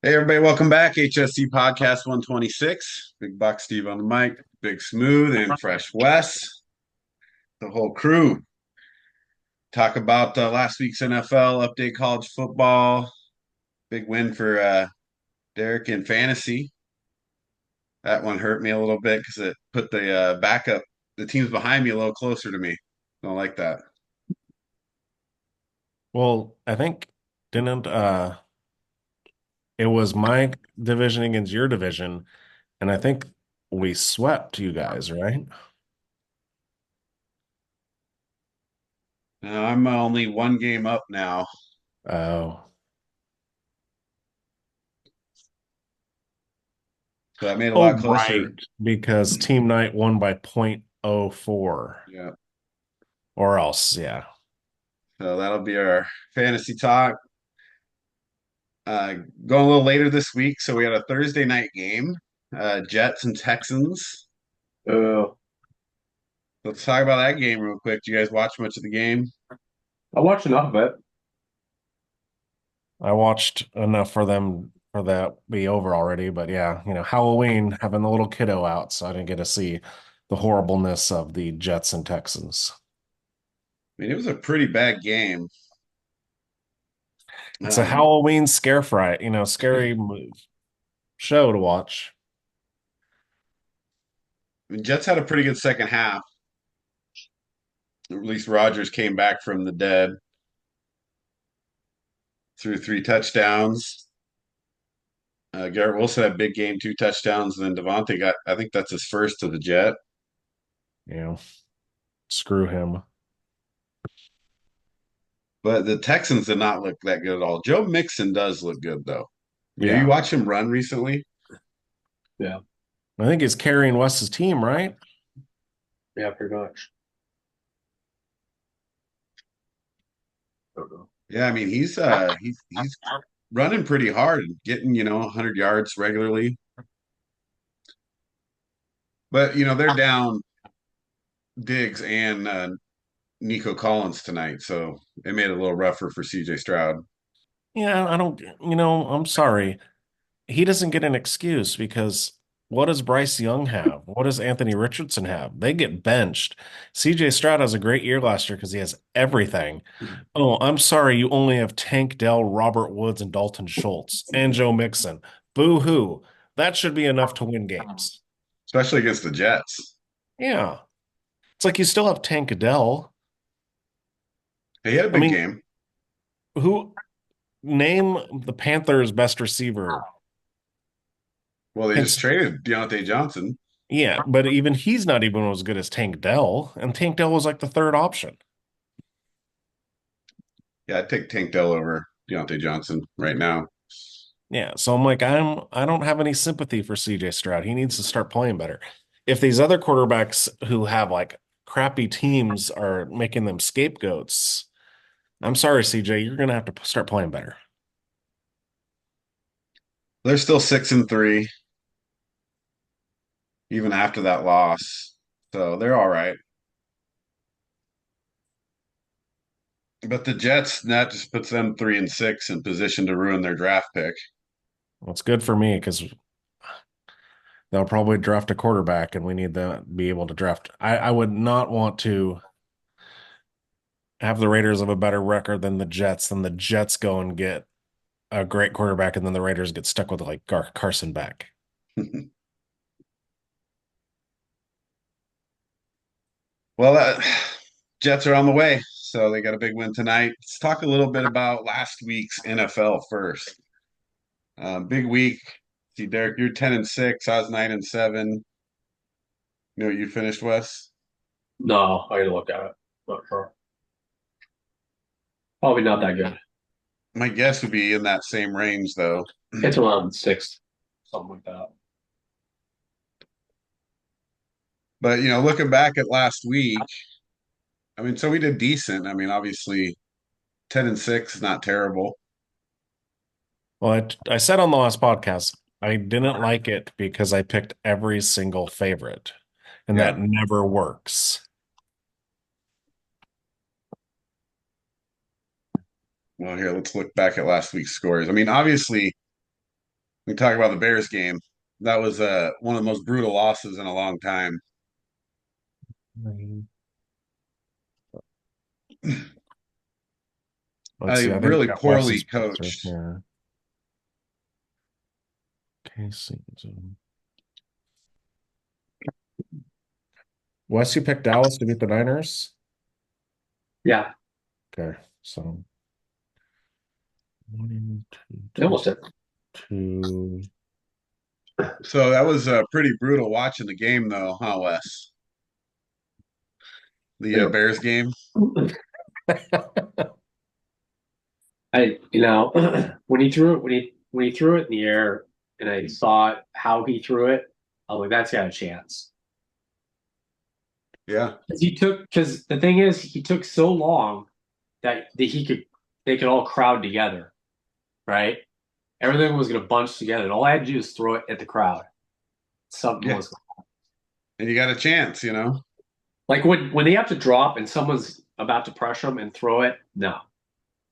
Hey everybody, welcome back. HSC Podcast 126. Big Buck Steve on the mic, Big Smooth and Fresh Wes, the whole crew. Talk about last week's NFL, update college football. Big win for Derek in fantasy. That one hurt me a little bit because it put the the teams behind me a little closer to me. Don't like that. Well, I think didn't it was my division against your division, and I think we swept you guys, right? I'm only one game up now, Oh. so that made it a Oh, lot closer. right. Because Team Night won by .04. Yeah, Or else, yeah. so that'll be our fantasy talk. Uh, Going a little later this week, so we had a Thursday night game, Jets and Texans. Uh, Let's talk about that game real quick. Do you guys watch much of the game? I watched enough of it. I watched enough for them for that be over already, but yeah, Halloween having the little kiddo out, so I didn't get to see the horribleness of the Jets and Texans. I mean, it was a pretty bad game. It's a Um, Halloween scare fright, scary show to watch. the Jets had a pretty good second half. At least Rodgers came back from the dead, threw three touchdowns. Garrett Wilson had a big game, two touchdowns. And then Devontae got, I think that's his first to the Jet. You know, screw him. But the Texans did not look that good at all. Joe Mixon does look good, though. You Yeah. watch him run recently? Yeah, I think he's carrying Wes's team, right? yeah, pretty much. Don't know. Yeah, I mean he's running pretty hard, getting 100 yards regularly. But they're down Diggs and Nico Collins tonight, so it made it a little rougher for CJ Stroud. Yeah, I don't, I'm sorry. He doesn't get an excuse because what does Bryce Young have? What does Anthony Richardson have? They get benched. CJ Stroud has a great year last year because he has everything. Oh, I'm sorry, you only have Tank Dell, Robert Woods, and Dalton Schultz and Joe Mixon. Boo hoo. That should be enough to win games. Especially against the Jets. Yeah. It's like you still have Tank Dell. He had a I big mean, game. who name the Panthers' best receiver? Well, they just It's traded Deontay Johnson. Yeah, but even he's not even as good as Tank Dell, and Tank Dell was like the third option. Yeah, I'd take Tank Dell over Deontay Johnson right now. Yeah, so I'm like, I don't have any sympathy for CJ Stroud. He needs to start playing better. If these other quarterbacks who have like crappy teams are making them scapegoats, I'm sorry, CJ, you're gonna have to start playing better. They're still 6-3, even after that loss. So they're all right. But the Jets, that just puts them 3-6 in position to ruin their draft pick. Well, it's good for me because they'll probably draft a quarterback, and we need to be able to draft. I would not want to have the Raiders have a better record than the Jets, then the Jets go and get a great quarterback, and then the Raiders get stuck with like Carson Beck. Well, Jets are on the way, so they got a big win tonight. Let's talk a little bit about last week's NFL first. Big week. See, Derek, you're 10-6. I was 9-7. You know what you finished, Wes? No, I gotta look at it. Not sure. Probably not that good. My guess would be in that same range, though. It's around sixth, something like that. But looking back at last week, I mean, so we did decent. I mean, obviously, 10-6 is not terrible. Well, I said on the last podcast, I didn't like it because I picked every single favorite, and that Yeah. never works. Well, here, let's look back at last week's scores. I mean, obviously, We talk about the Bears game. That was one of the most brutal losses in a long time. Let's see. I think we Really got poorly Wes's picture coached. here. Casey. Wes, you picked Dallas to beat the Niners? Yeah, Okay, so one, they almost did. two. So that was pretty brutal watching the game, though, huh, Wes? The Bears game. When he threw it, when he threw it in the air, and I saw how he threw it, I was like, that's got a chance. Yeah. Because the thing is, he took so long that they could all crowd together, right? Everything was going to bunch together. And all I had to do was throw it at the crowd. Something Yeah. was And you got a chance, you know? like when they have to drop and someone's about to pressure them and throw it. No,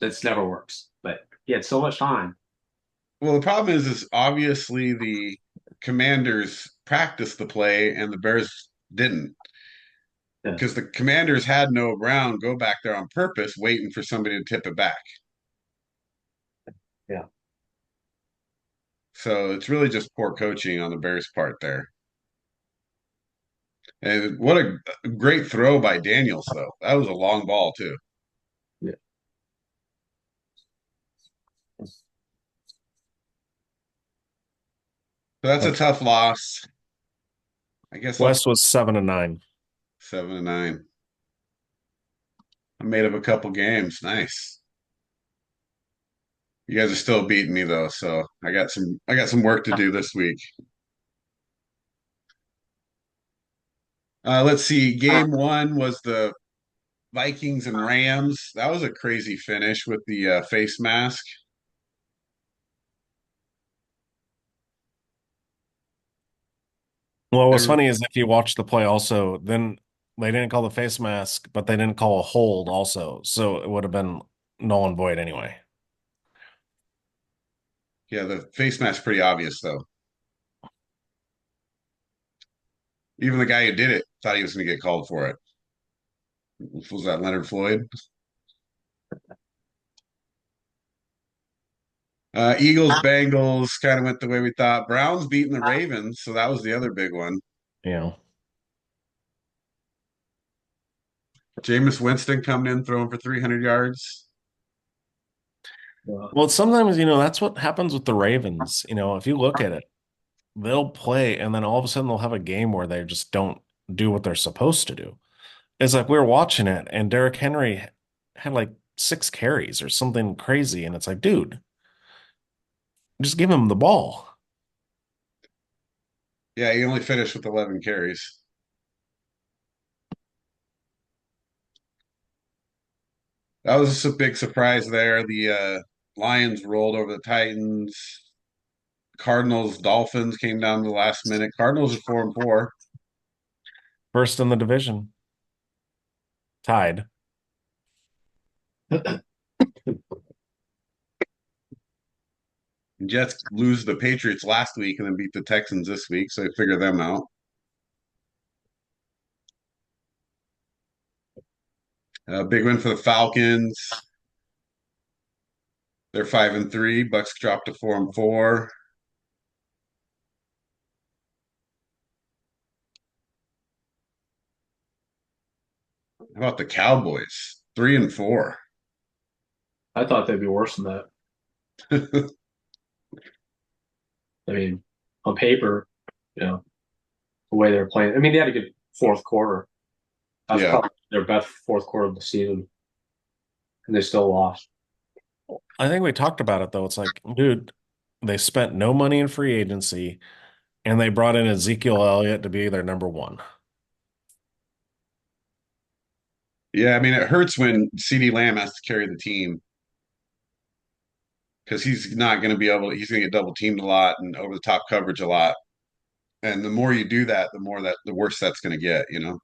that's never works. But he had so much time. Well, the problem is obviously the Commanders practiced the play and the Bears didn't. Yeah. Because the Commanders had Noah Brown go back there on purpose, waiting for somebody to tip it back. Yeah. So it's really just poor coaching on the Bears' part there. And what a great throw by Daniels, though. That was a long ball, too. Yeah. So that's a tough loss. I guess Wes was 7-9. 7-9. I made up a couple games. Nice. You guys are still beating me though, so I got some work to do this week. Let's see. Game one was the Vikings and Rams. That was a crazy finish with the face mask. Well, what's Every- funny is if you watch the play also, then they didn't call the face mask, but they didn't call a hold also. So it would have been null and void anyway. yeah, the face mask's pretty obvious though. Even the guy who did it thought he was going to get called for it. Was that Leonard Floyd? Eagles, Bengals kind of went the way we thought. Browns beating the Ravens, so that was the other big one. Yeah. Jameis Winston coming in throwing for 300 yards. Well, sometimes, that's what happens with the Ravens. If you look at it, they'll play and then all of a sudden they'll have a game where they just don't do what they're supposed to do. It's like we were watching it and Derrick Henry had like 6 carries or something crazy. And it's like, dude, just give him the ball. Yeah, he only finished with 11 carries. That was just a big surprise there. The Lions rolled over the Titans. Cardinals, Dolphins came down to the last minute. Cardinals are 4-4. First in the division. Tied. Jets lose the Patriots last week and then beat the Texans this week, so I figure them out. Big win for the Falcons. They're 5-3. Bucks dropped to 4-4. How about the Cowboys? 3-4. I thought they'd be worse than that. I mean, on paper, the way they're playing. I mean, they had a good fourth quarter. That was Yeah. probably their best fourth quarter of the season, and they still lost. I think we talked about it though. It's like, dude, they spent no money in free agency and they brought in Ezekiel Elliott to be their number one. Yeah, I mean, it hurts when CeeDee Lamb has to carry the team because he's not going to be able to, he's going to get double teamed a lot and over the top coverage a lot. And the more you do that, the worse that's going to get, you know?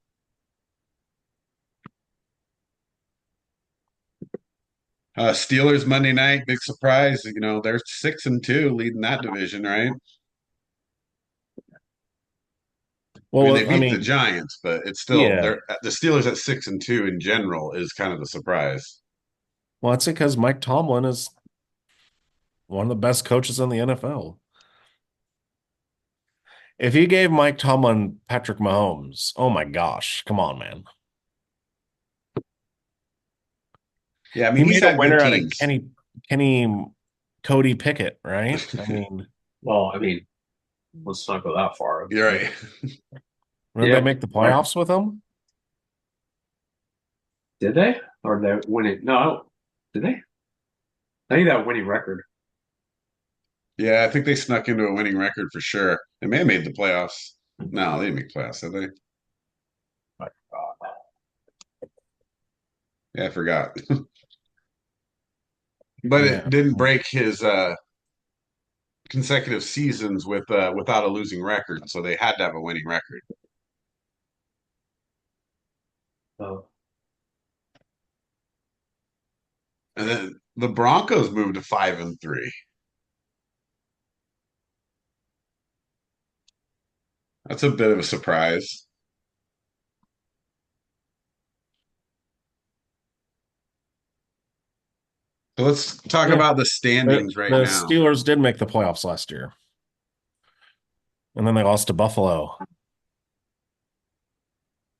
Steelers Monday night, big surprise. They're 6-2, leading that division, right? I mean, they Well, I beat the mean, Giants, but it's still yeah. the Steelers at 6-2 in general is kind of the surprise. Well, it's because Mike Tomlin is one of the best coaches in the NFL. If you gave Mike Tomlin Patrick Mahomes, oh my gosh, come on, man. Yeah, I He mean, he's made a had good winner out of teams. Kenny Cody Pickett, right? I mean, Well, I mean, let's not go that far. You're right. did they Yeah. make the playoffs with him? Did they? Or did they win it? No. Did they? I think that winning record. Yeah, I think they snuck into a winning record for sure. They may have made the playoffs. No, they didn't make playoffs, did they? Yeah, I forgot. But it Yeah. didn't break his consecutive seasons without a losing record, so they had to have a winning record. Oh. And then the Broncos moved to 5-3. That's a bit of a surprise. So let's talk Yeah. about the The, standings right the now. Steelers did make the playoffs last year, and then they lost to Buffalo.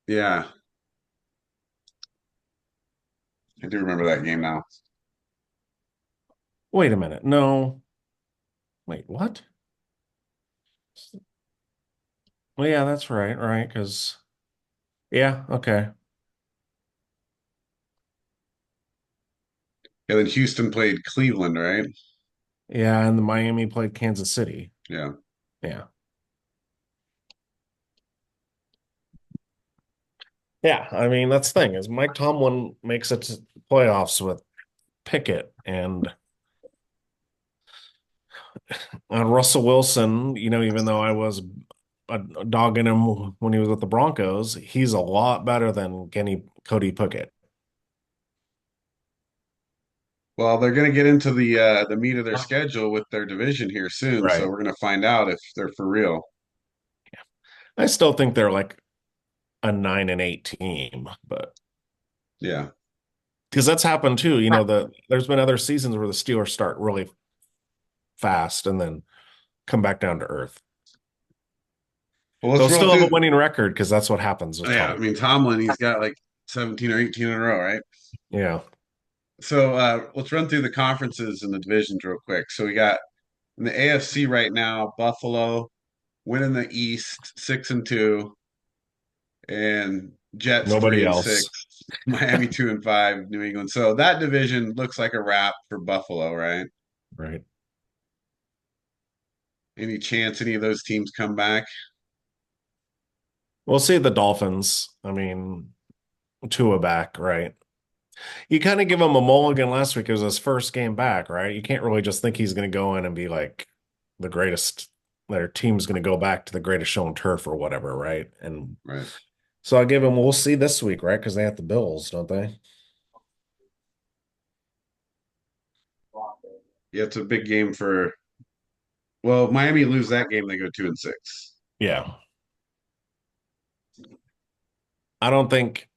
Yeah, I do remember that game now. Wait a minute. No. Wait, what? Well, yeah, that's right, right? Because, yeah, okay. Yeah, then Houston played Cleveland, right? Yeah, and the Miami played Kansas City. Yeah. Yeah. Yeah, I mean, that's the thing is Mike Tomlin makes it to playoffs with Pickett and Russell Wilson, even though I was dogging him when he was with the Broncos, he's a lot better than Cody Pickett. Well, they're going to get into the meat of their schedule with their division here soon, so Right. we're going to find out if they're for real. I still think they're like a 9-8 team, but Yeah. because that's happened too. There's been other seasons where the Steelers start really fast and then come back down to earth. Well, let's They'll roll still have a through. winning record because that's what happens with Yeah, I Tom. mean Tomlin, he's got like 17 or 18 in a row, right? Yeah. So let's run through the conferences and the divisions real quick. So we got in the AFC right now, Buffalo winning the East 6-2, and Jets Nobody 3-6, else. Miami 2-5, New England. So that division looks like a wrap for Buffalo, right? Right. Any chance any of those teams come back? We'll see the Dolphins. I mean, Tua back, right? You kind of give him a mulligan last week. It was his first game back, right? You can't really just think he's going to go in and be like the greatest. Their team's going to go back to the greatest show on turf or whatever, right? And Right. so I give him. We'll see this week, right? Because they have the Bills, don't they? Yeah, it's a big game for. Well, Miami lose that game, they go 2-6. Yeah. I don't think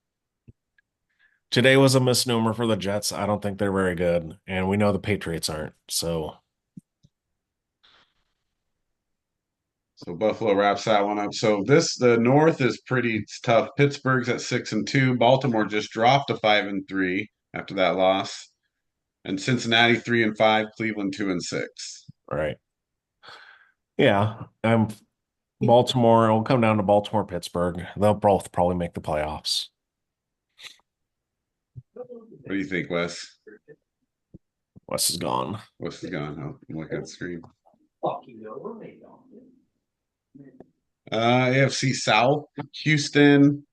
today was a misnomer for the Jets. I don't think they're very good, and we know the Patriots aren't. So So Buffalo wraps that one up. So the North is pretty tough. Pittsburgh's at 6-2. Baltimore just dropped to 5-3 after that loss, and Cincinnati 3-5. Cleveland 2-6. right. Yeah. I'm Baltimore. It'll come down to Baltimore, Pittsburgh. They'll both probably make the playoffs. What do you think, Wes? Wes is gone. Wes is gone. Oh, look at the screen. AFC South, Houston,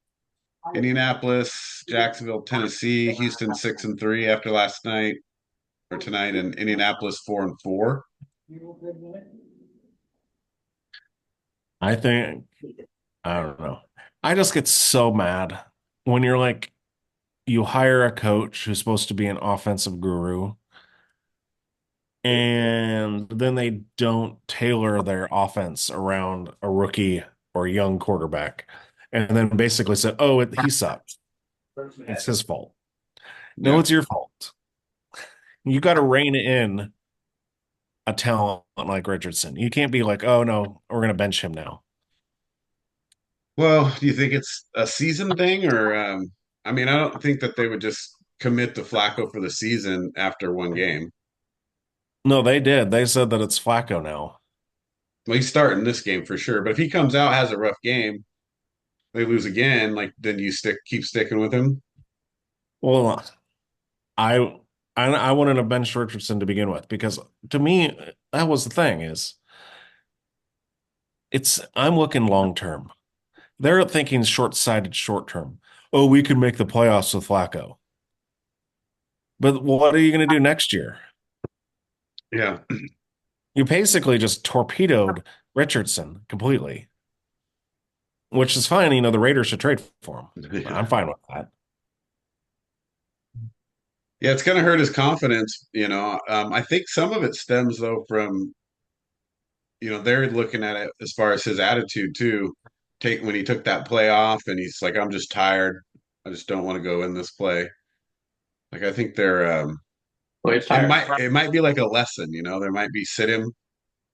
Indianapolis, Jacksonville, Tennessee. Houston 6-3 after last night or tonight, and Indianapolis 4-4. I think I don't know. I just get so mad when you're like you hire a coach who's supposed to be an offensive guru, and then they don't tailor their offense around a rookie or young quarterback, and then basically said, "Oh, he sucks. It's his fault." No, Yeah. it's your fault. You got to rein in a talent like Richardson. You can't be like, "Oh no, we're going to bench him now." Well, do you think it's a season thing, or I mean, I don't think that they would just commit to Flacco for the season after one game. No, they did. They said that it's Flacco now. Well, he's starting this game for sure, but if he comes out has a rough game, they lose again, like then you keep sticking with him. Well, I I wanted to bench Richardson to begin with because to me that was the thing is it's I'm looking long term. They're thinking short-sighted short term. Oh, we could make the playoffs with Flacco. But what are you going to do next year? Yeah. You basically just torpedoed Richardson completely, which is fine. You know, the Raiders should trade for him. I'm Yeah. fine with that. Yeah, it's going to hurt his confidence, you know. I think some of it stems though from, you know, they're looking at it as far as his attitude too. Take when he took that play off and he's like, I'm just tired. I just don't want to go in this play. Like I think they're Well, he's it tired. might be like a lesson, you know. There might be sit him,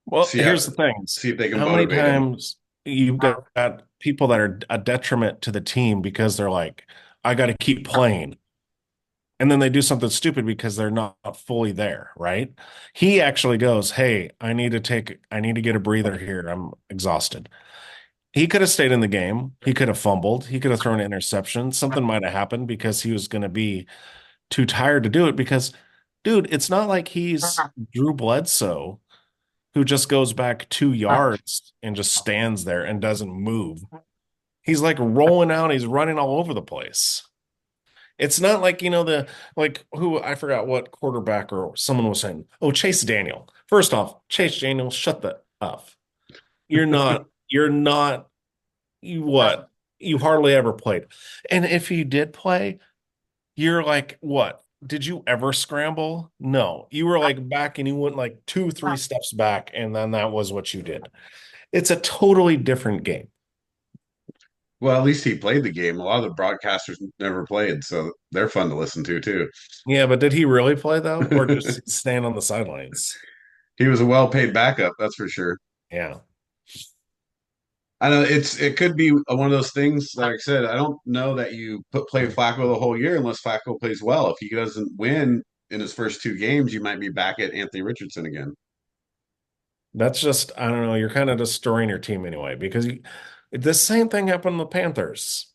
Well, see how here's the thing. see if they can How many motivate him. times you've got people that are a detriment to the team because they're like, I got to keep playing. And then they do something stupid because they're not fully there, right? He actually goes, "Hey, I need to get a breather here. I'm exhausted." He could have stayed in the game. He could have fumbled. He could have thrown an interception. Something might have happened because he was going to be too tired to do it. Because, dude, it's not like he's Drew Bledsoe who just goes back 2 yards and just stands there and doesn't move. He's like rolling out. He's running all over the place. It's not like, like who I forgot what quarterback or someone was saying, oh, Chase Daniel. First off, Chase Daniel, shut the up. You're not, you what? You hardly ever played. And if you did play, you're like, what? Did you ever scramble? No. You were like back and you went like 2, 3 steps back, and then that was what you did. It's a totally different game. Well, at least he played the game. A lot of the broadcasters never played, so they're fun to listen to too. Yeah, but did he really play though, or just stand on the sidelines? He was a well-paid backup, that's for sure. Yeah. I know it could be one of those things. Like I said, I don't know that you play Flacco the whole year unless Flacco plays well. If he doesn't win in his first 2 games, you might be back at Anthony Richardson again. That's just, I don't know, you're kind of destroying your team anyway, because the same thing happened to the Panthers.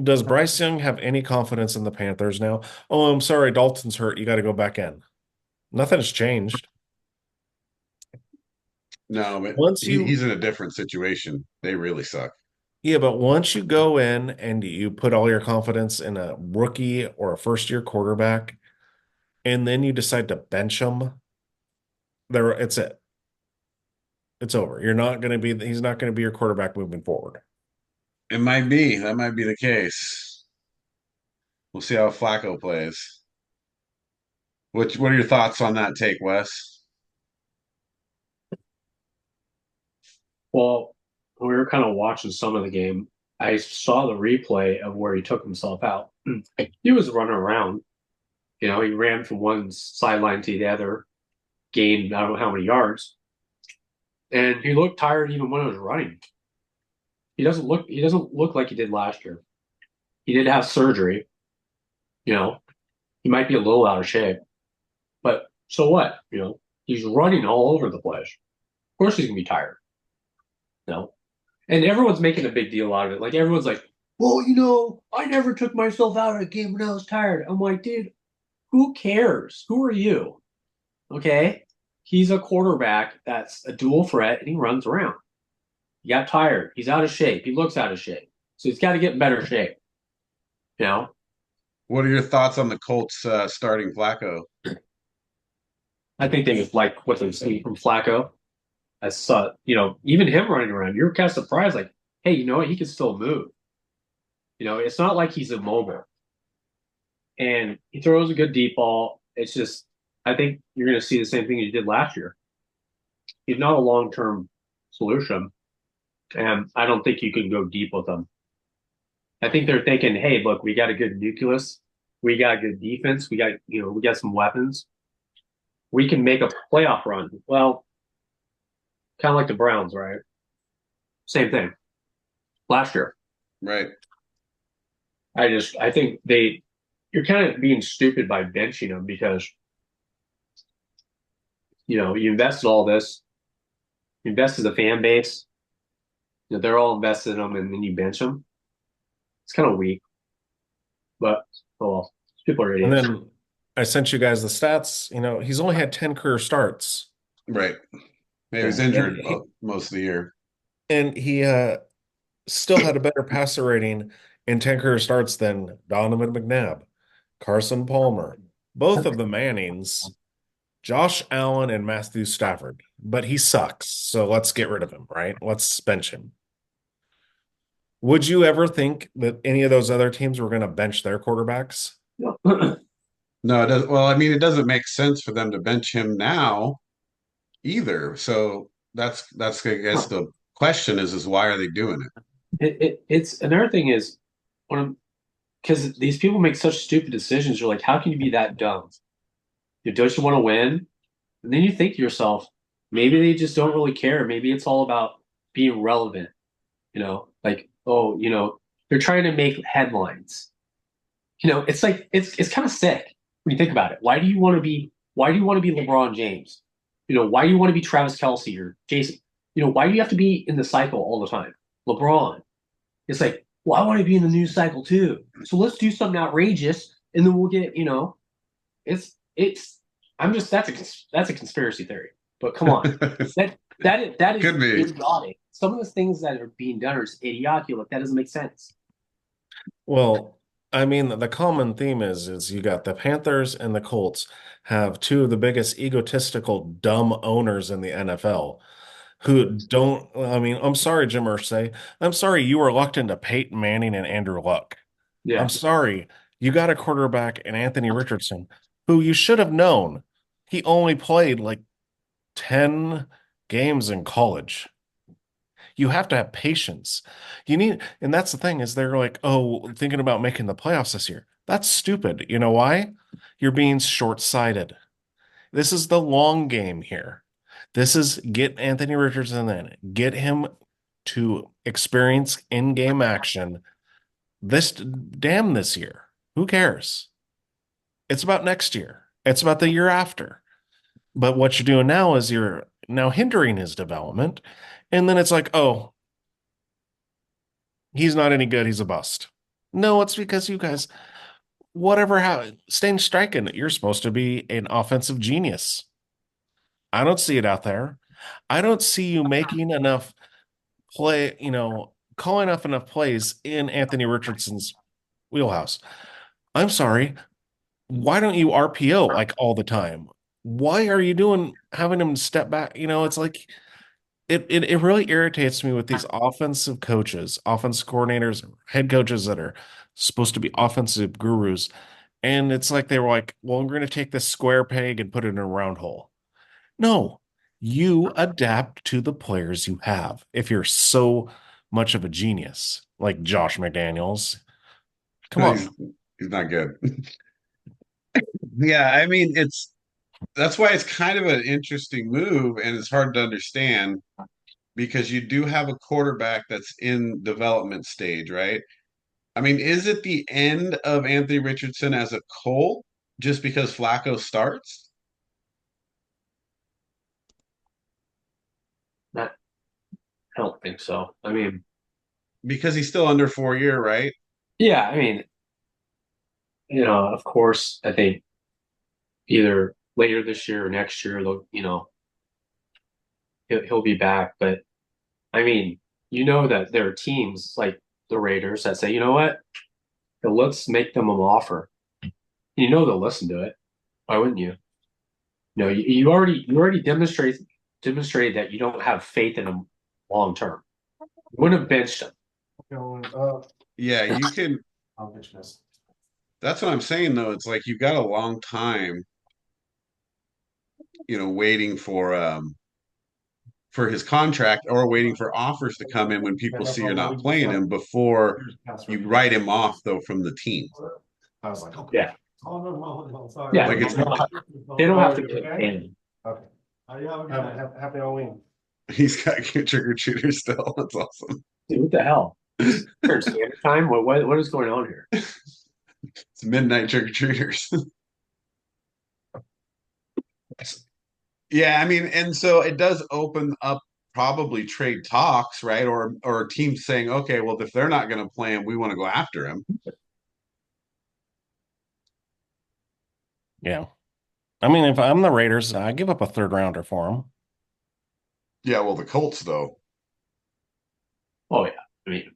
Does Bryce Young have any confidence in the Panthers now? Oh, I'm sorry, Dalton's hurt. You got to go back in. Nothing has changed. No, but Once you, he's in a different situation. They really suck. yeah, but once you go in and you put all your confidence in a rookie or a first year quarterback, and then you decide to bench him, it's it. It's over. He's not going to be your quarterback moving forward. It might be. That might be the case. We'll see how Flacco plays. What are your thoughts on that take, Wes? Well, when we were kind of watching some of the game, I saw the replay of where he took himself out. He was running around. You know, he ran from one sideline to the other, gained I don't know how many yards, and he looked tired even when he was running. He doesn't look like he did last year. He did have surgery. You know, he might be a little out of shape, but so what? You know, he's running all over the place. Of course, he's gonna be tired. You know, and everyone's making a big deal out of it. Like everyone's like, "Well, you know, I never took myself out of a game when I was tired." I'm like, dude, who cares? Who are you? Okay, he's a quarterback that's a dual threat, and he runs around. He got tired. He's out of shape. He looks out of shape, so he's got to get in better shape. You know, What are your thoughts on the Colts starting Flacco? I think they just like what they've seen from Flacco. I saw, you know, even him running around. You're kind of surprised, like, hey, you know what? He can still move. You know, it's not like he's immobile. and he throws a good deep ball. It's just, I think you're going to see the same thing you did last year. He's not a long-term solution, and I don't think you can go deep with him. I think they're thinking, hey, look, we got a good nucleus, we got a good defense, we got some weapons, we can make a playoff run. Well, kind of like the Browns, right? Same thing last year. Right. I think you're kind of being stupid by benching them because you invested all this, you invested the fan base, they're all invested in them, and then you bench them. It's kind of weak, but oh well, people are And idiots. then I sent you guys the stats. He's only had 10 career starts. Right. He was injured most of the year. And he still had a better passer rating in 10 career starts than Donovan McNabb, Carson Palmer, both of the Mannings, Josh Allen, and Matthew Stafford. But he sucks, so let's get rid of him, right? Let's bench him. Would you ever think that any of those other teams were going to bench their quarterbacks? No. No, it doesn't. Well, I mean, it doesn't make sense for them to bench him now either. So that's I guess the question is why are they doing it? It's another thing is because these people make such stupid decisions. You're like, how can you be that dumb? Don't you want to win? And then you think to yourself, maybe they just don't really care. Maybe it's all about being relevant. Like, oh, they're trying to make headlines. It's like it's kind of sick when you think about it. Why do you want to be LeBron James? Why do you want to be Travis Kelce or Jason? Why do you have to be in the cycle all the time? LeBron. It's like, well, I want to be in the news cycle too. So let's do something outrageous, and then we'll get, it's. That's a conspiracy theory. But come on, that is Could be. idiotic. Some of the things that are being done are idiotic. Like that doesn't make sense. Well, I mean, the common theme is you got the Panthers and the Colts have two of the biggest egotistical, dumb owners in the NFL who don't. I mean, I'm sorry, Jim Irsay. I'm sorry you were locked into Peyton Manning and Andrew Luck. Yeah, I'm sorry you got a quarterback in Anthony Richardson who you should have known. He only played like 10 games in college. You have to have patience. And that's the thing is they're like, oh, thinking about making the playoffs this year. That's stupid. You know why? You're being short-sighted. This is the long game here. This is get Anthony Richardson in, get him to experience in-game action this year. Who cares? It's about next year. It's about the year after. But what you're doing now is you're now hindering his development. And then it's like, oh, he's not any good. He's a bust. No, it's because you guys, staying striking, you're supposed to be an offensive genius. I don't see it out there. I don't see you making enough calling off enough plays in Anthony Richardson's wheelhouse. I'm sorry. Why don't you RPO like all the time? Why are you having him step back? It's like it really irritates me with these offensive coaches, offense coordinators, head coaches that are supposed to be offensive gurus. And it's like they were like, well, we're going to take this square peg and put it in a round hole. No, you adapt to the players you have. If you're so much of a genius, like Josh McDaniels, come on. He's not good. Yeah, I mean that's why it's kind of an interesting move and it's hard to understand because you do have a quarterback that's in development stage, right? I mean, is it the end of Anthony Richardson as a Colt just because Flacco starts? I don't think so. I mean, Because he's still under 4 year, right? yeah, I mean, of course, I think either later this year or next year, he'll be back. But I mean, that there are teams like the Raiders that say, you know what, let's make them an offer. They'll listen to it. Why wouldn't you? No, you already demonstrated that you don't have faith in them long term. You wouldn't have benched them. Yeah, you can. That's what I'm saying though. It's like you've got a long time, waiting for his contract or waiting for offers to come in when people see you're not playing him before you write him off though from the team. I was like, okay. Yeah. Yeah. Like it's They don't have to get in. Okay. Happy Halloween. he's got trick or treaters still. That's awesome. Dude, what the hell? Standard time? What is going on here? It's midnight trick or treaters. Yeah, I mean, and so it does open up probably trade talks, right? Or teams saying, okay, well, if they're not going to play him, we want to go after him. Yeah. I mean, if I'm the Raiders, I give up a third rounder for him. Yeah, well, the Colts though. Oh yeah. I mean,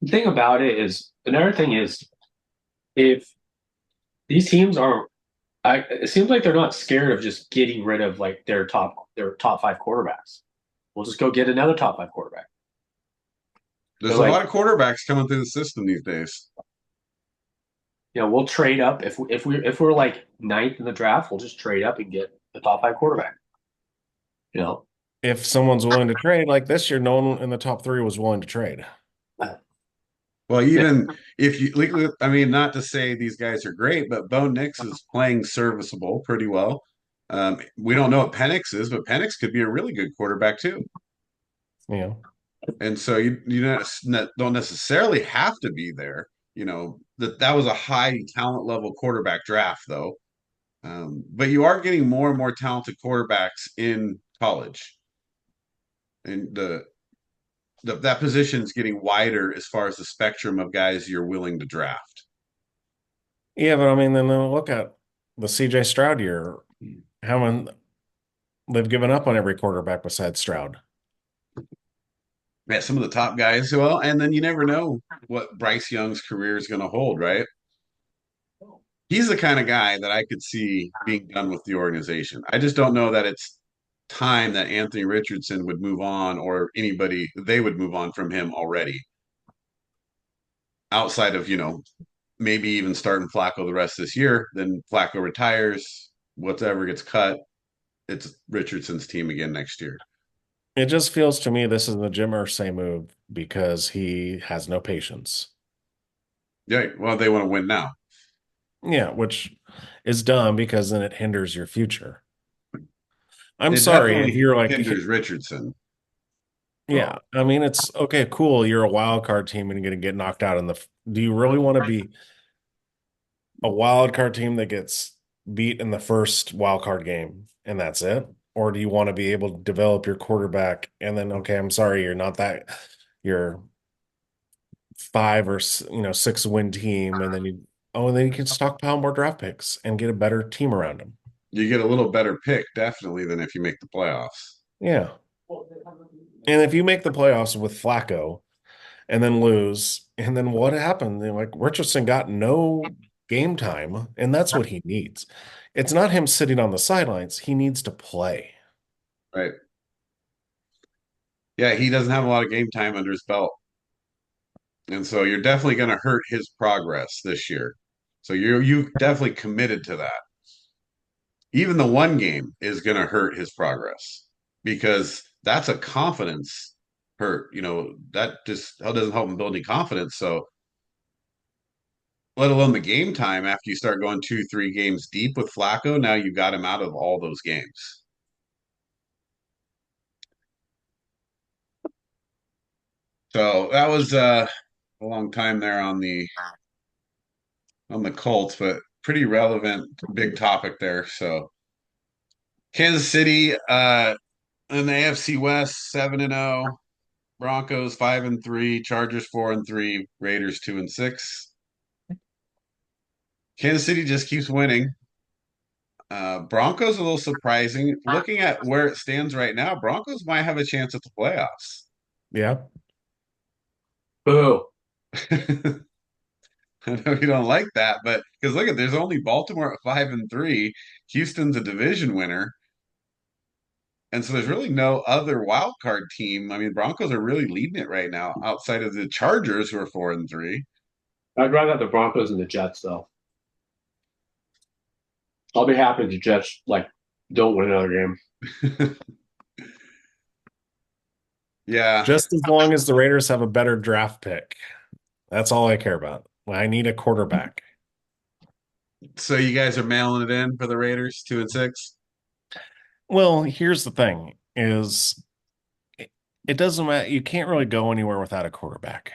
the thing about it is another thing is if these teams are it seems like they're not scared of just getting rid of like their top five quarterbacks. We'll just go get another top five quarterback. There's They're a like, lot of quarterbacks coming through the system these days. we'll trade up if we're like ninth in the draft, we'll just trade up and get the top five quarterback. You know, If someone's willing to trade, like this year, no one in the top 3 was willing to trade. Well, even if you, I mean, not to say these guys are great, but Bo Nix is playing serviceable pretty well. We don't know what Penix is, but Penix could be a really good quarterback too. Yeah. And so you don't necessarily have to be there. That was a high talent level quarterback draft, though. But you are getting more and more talented quarterbacks in college, and that position is getting wider as far as the spectrum of guys you're willing to draft. Yeah, but I mean, then look at the CJ Stroud year. They've given up on every quarterback besides Stroud. Yeah, some of the top guys. Well, and then you never know what Bryce Young's career is going to hold, right? He's the kind of guy that I could see being done with the organization. I just don't know that it's time that Anthony Richardson would move on or anybody, they would move on from him already. Outside of, maybe even starting Flacco the rest of this year, then Flacco retires, whatever gets cut, it's Richardson's team again next year. It just feels to me this is the Jim Irsay move because he has no patience. Yeah, well, they want to win now. Yeah, which is dumb because then it hinders your future. I'm It sorry definitely if you're like, hinders Richardson. yeah, I mean, it's okay, cool. You're a wild card team and you're going to get knocked out in do you really want to be a wild card team that gets beat in the first wild card game and that's it? Or do you want to be able to develop your quarterback and then, okay, I'm sorry, you're 5 or 6 win team, and then you can stockpile more draft picks and get a better team around them. You get a little better pick, definitely, than if you make the playoffs. Yeah. And if you make the playoffs with Flacco and then lose, and then what happened? Like Richardson got no game time, and that's what he needs. It's not him sitting on the sidelines. He needs to play. Right. Yeah, he doesn't have a lot of game time under his belt. And so you're definitely going to hurt his progress this year. So you definitely committed to that. Even the one game is going to hurt his progress because that's a confidence hurt. That just doesn't help him build any confidence. So let alone the game time after you start going 2, 3 games deep with Flacco, now you got him out of all those games. So that was a long time there on the Colts, but pretty relevant, big topic there. So Kansas City, in the AFC West, 7-0, Broncos 5-3, Chargers 4-3, Raiders 2-6. Kansas City just keeps winning. Broncos a little surprising. Looking at where it stands right now, Broncos might have a chance at the playoffs. Yeah. boo. I know you don't like that, but because look at there's only Baltimore at 5-3. Houston's a division winner. And so there's really no other wild card team. I mean, Broncos are really leading it right now, outside of the Chargers, who are 4-3. I'd rather have the Broncos and the Jets, though. I'll be happy if the Jets don't win another game. Yeah. Just as long as the Raiders have a better draft pick. That's all I care about. I need a quarterback. So you guys are mailing it in for the Raiders, 2-6. Well, here's the thing is it doesn't matter. You can't really go anywhere without a quarterback.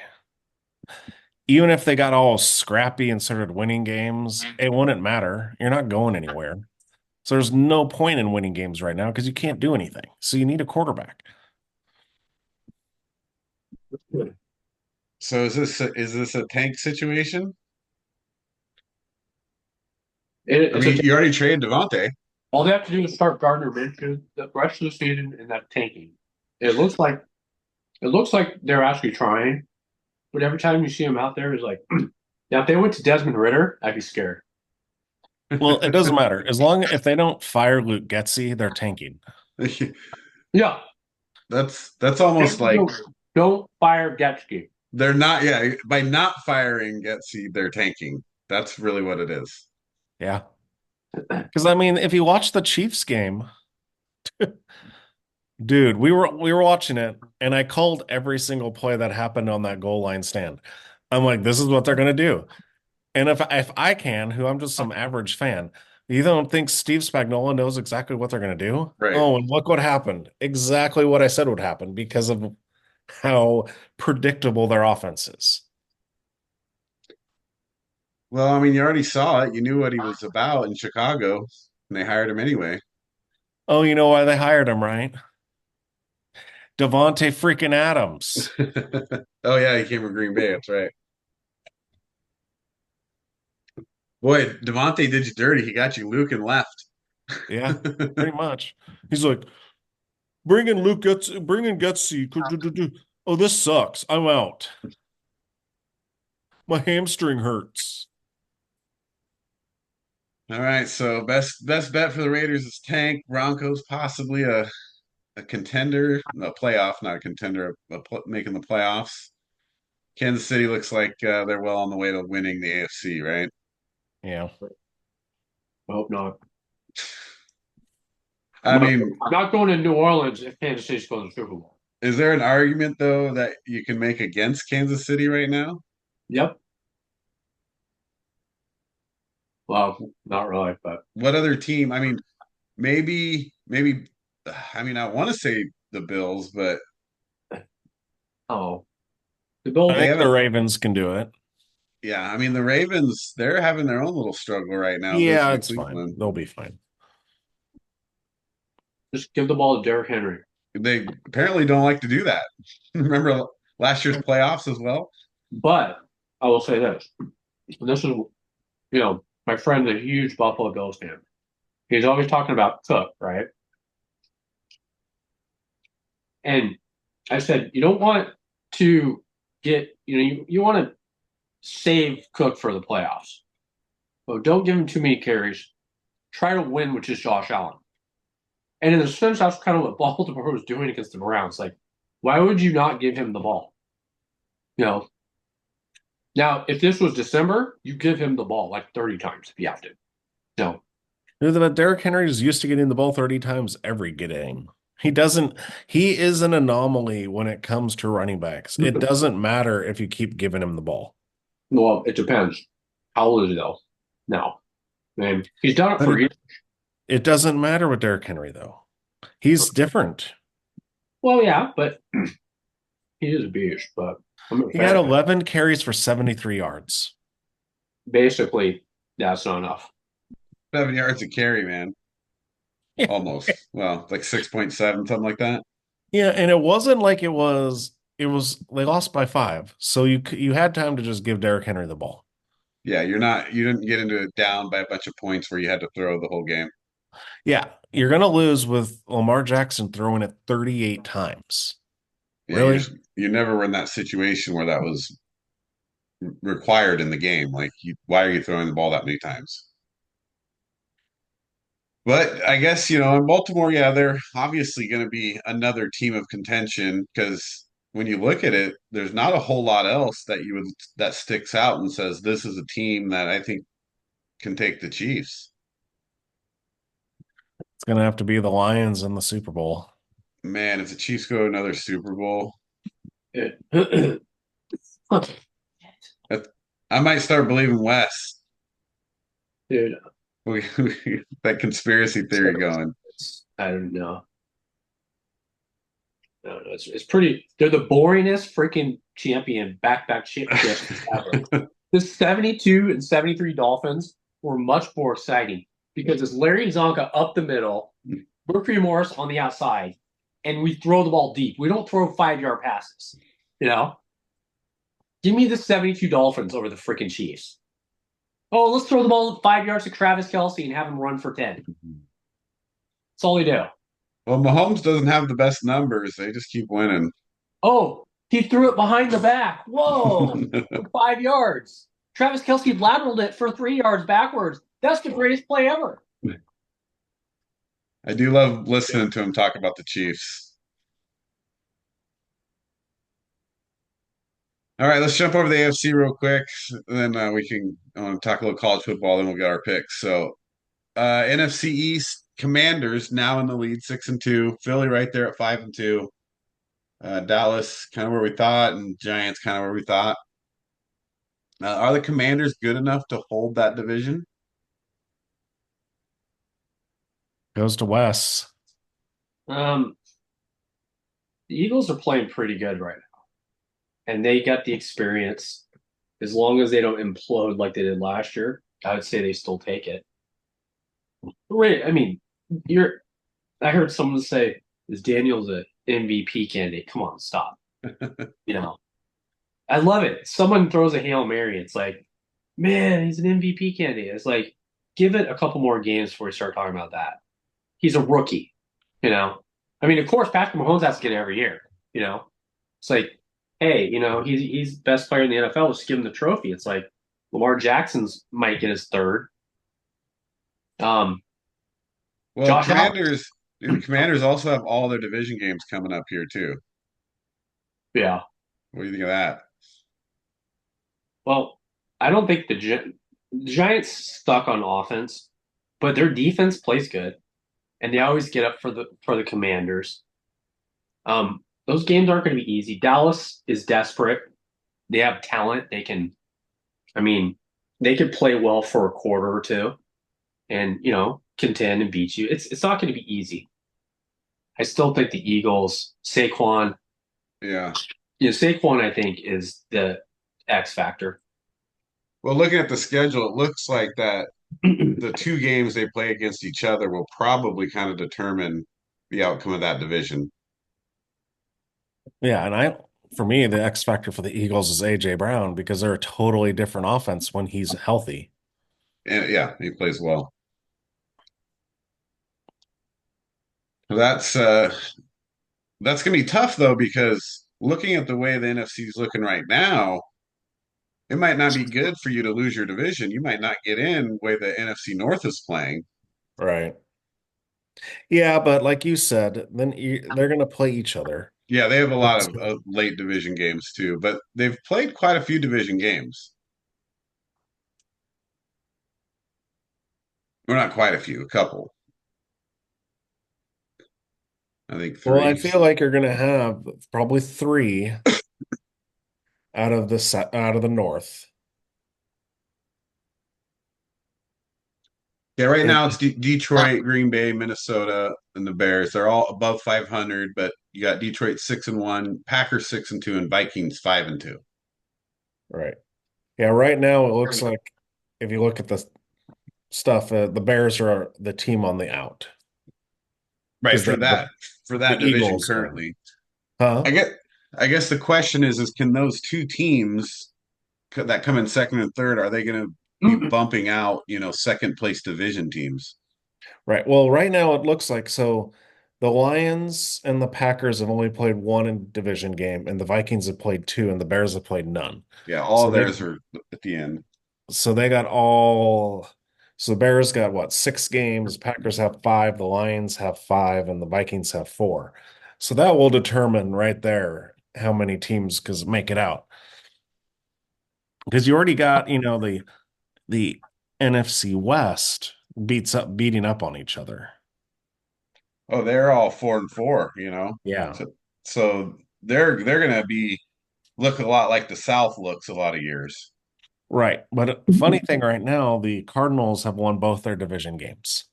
Even if they got all scrappy and started winning games, it wouldn't matter. You're not going anywhere. So there's no point in winning games right now because you can't do anything. So you need a quarterback. So is this a tank situation? I mean, you already traded Devontae. All they have to do is start Gardner Minshew the rest of the season, and that tanking. It looks like they're actually trying, but every time you see them out there, it's like, now if they went to Desmond Ritter, I'd be scared. Well, it doesn't matter. As long if they don't fire Luke Getsy, they're tanking. Yeah, That's almost like don't fire Getsky. they're not. Yeah, by not firing Getsy, they're tanking. That's really what it is. Yeah. Because I mean, if you watch the Chiefs game, dude, we were watching it, and I called every single play that happened on that goal line stand. I'm like, this is what they're gonna do. And if I can, who I'm just some average fan, you don't think Steve Spagnuolo knows exactly what they're gonna do? Right. Oh, and look what happened. Exactly what I said would happen because of how predictable their offense is. Well, I mean, you already saw it. You knew what he was about in Chicago, and they hired him anyway. Oh, you know why they hired him, right? Devontae freaking Adams. Oh yeah, he came from Green Bay. That's right. Boy, Devontae did you dirty. He got you Luke and left. Yeah, pretty much. He's like, bring in Getsy. Oh, this sucks. I'm out. My hamstring hurts. All right, so best bet for the Raiders is tank. Broncos possibly a contender, a playoff, not a contender, making the playoffs. Kansas City looks like they're well on the way to winning the AFC, right? Yeah. I hope not. I mean, I'm not going to New Orleans if Kansas City's going to the Super Bowl. is there an argument though that you can make against Kansas City right now? Yep. Well, not really, but What other team? I mean, maybe. I mean, I want to say the Bills, but oh, the I Bills. they think the haven't. Ravens can do it. Yeah, I mean, the Ravens, they're having their own little struggle right now Yeah, losing to it's fine. Cleveland. They'll be fine. Just give the ball to Derrick Henry. They apparently don't like to do that. Remember last year's playoffs as well? But I will say this. This is, my friend's a huge Buffalo Bills fan. He's always talking about Cook, right? And I said, you don't want to you want to save Cook for the playoffs. But don't give him too many carries. Try to win, which is Josh Allen. And in a sense, that's kind of what Baltimore was doing against the Browns. Like, why would you not give him the ball? Now, if this was December, you give him the ball like 30 times if you have to. No. Derrick Henry is used to getting the ball 30 times every game. He is an anomaly when it comes to running backs. It doesn't matter if you keep giving him the ball. Well, it depends. How old is he, though? No. Man, he's done it for years. It doesn't matter with Derrick Henry, though. He's different. Well, yeah, but he is a beast. But he had 11 carries for 73 yards. Basically, that's not enough. 7 yards a carry, man. Almost. Well, like 6.7, something like that. Yeah, and it wasn't like it was they lost by 5. So you had time to just give Derrick Henry the ball. Yeah, you didn't get into it down by a bunch of points where you had to throw the whole game. Yeah, you're going to lose with Lamar Jackson throwing it 38 times. Yeah, really? You never were in that situation where that was required in the game. Like, why are you throwing the ball that many times? But I guess, in Baltimore, yeah, they're obviously going to be another team of contention because when you look at it, there's not a whole lot else that sticks out and says this is a team that I think can take the Chiefs. It's gonna have to be the Lions in the Super Bowl. Man, if the Chiefs go to another Super Bowl, Dude. that, I might start believing Wes. Dude, That conspiracy theory going. I don't know. I don't know. It's pretty. They're the boringest freaking champion back-to-back championships ever. The 72 and 73 Dolphins were much more exciting because it's Larry Zonka up the middle, Murphy Morris on the outside, and we throw the ball deep. We don't throw 5-yard passes. You know? Give me the 72 Dolphins over the freaking Chiefs. Oh, let's throw the ball 5 yards to Travis Kelce and have him run for 10. That's all we do. Well, Mahomes doesn't have the best numbers. They just keep winning. Oh, he threw it behind the back. Whoa, for 5 yards. Travis Kelce lateraled it for 3 yards backwards. That's the greatest play ever. I do love listening to him talk about the Chiefs. All right, let's jump over the AFC real quick. Then we can talk a little college football, then we'll get our picks. So, NFC East Commanders now in the lead, 6-2. Philly right there at 5-2. Dallas kind of where we thought, and Giants kind of where we thought. Are the Commanders good enough to hold that division? Goes to Wes. The Eagles are playing pretty good right now, and they got the experience. As long as they don't implode like they did last year, I would say they still take it. Right? I mean, I heard someone say, "Is Daniels an MVP candidate?" Come on, stop. You know, I love it. Someone throws a Hail Mary. It's like, man, he's an MVP candidate. It's like, give it a couple more games before we start talking about that. He's a rookie, you know. I mean, of course, Patrick Mahomes has to get it every year, you know. It's like, hey, you know, he's best player in the NFL. Just give him the trophy. It's like Lamar Jackson's might get his third. Well, Josh Allen. the Commanders also have all their division games coming up here too. Yeah. What do you think of that? Well, I don't think the Giants stuck on offense, but their defense plays good, and they always get up for the Commanders. Those games aren't going to be easy. Dallas is desperate. They have talent. I mean, they could play well for a quarter or two, and contend and beat you. It's not going to be easy. I still think the Eagles, Saquon, Yeah. Saquon, I think, is the X factor. Well, looking at the schedule, it looks like that the two games they play against each other will probably kind of determine the outcome of that division. Yeah, and for me, the X factor for the Eagles is AJ Brown because they're a totally different offense when he's healthy. And yeah, he plays well. That's gonna be tough though, because looking at the way the NFC is looking right now, it might not be good for you to lose your division. You might not get in the way the NFC North is playing. Right. Yeah, but like you said, then they're going to play each other. Yeah, they have a lot of late division games too, but they've played quite a few division games. Or not quite a few, a couple. I think Well, I three. feel like you're going to have probably three out of the North. Yeah, right And now it's Detroit, Green Bay, Minnesota, and the Bears. They're all above 500, but you got Detroit 6-1, Packers 6-2, and Vikings 5-2. right. Yeah, right now it looks like if you look at the stuff, the Bears are the team on the out. Right, 'Cause for that the division Eagles currently. Huh? I guess the question is can those two teams that come in second and third, are they going to be bumping out, second place division teams? Right. Well, right now it looks like the Lions and the Packers have only played one in division game, and the Vikings have played two, and the Bears have played none. Yeah, all So of theirs are at the end. so they got all. So the Bears got what, 6 games? Packers have 5, the Lions have 5, and the Vikings have 4. So that will determine right there how many teams because make it out. Because you already got, the NFC West beating up on each other. Oh, they're all 4-4, you know. Yeah, So they're gonna be look a lot like the South looks a lot of years. right. But funny thing right now, the Cardinals have won both their division games.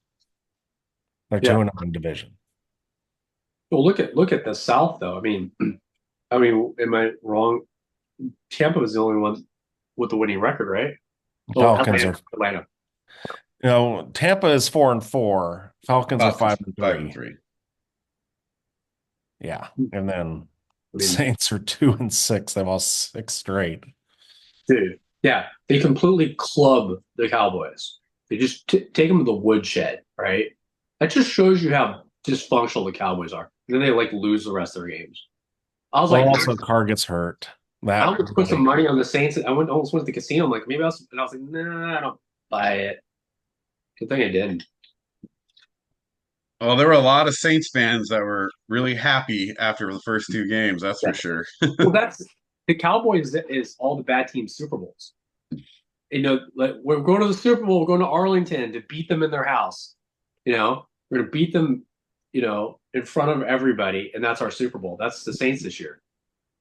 They're Yeah. 2-0 in division. Well, look at the South though. I mean, am I wrong? Tampa was the only one with the winning record, right? Oh, Falcons Atlanta. are, Atlanta. Tampa is 4-4. Falcons are Falcons five and 5 and three. 3. Yeah. And then I mean, Saints are 2-6. They've all six straight. dude, yeah, they completely club the Cowboys. They just take them to the woodshed, right? That just shows you how dysfunctional the Cowboys are. And then they like lose the rest of their games. I was Well, like, also Carr gets hurt. I That almost put some really, money on the Saints. Almost went to the casino. I'm like, maybe and I was like, nah, I don't buy it. Good thing I didn't. Well, there were a lot of Saints fans that were really happy after the first two games, that's Yeah. for sure. Well, that's the Cowboys is all the bad teams' Super Bowls. Like we're going to the Super Bowl, we're going to Arlington to beat them in their house. We're gonna beat them, in front of everybody, and that's our Super Bowl. That's the Saints this year.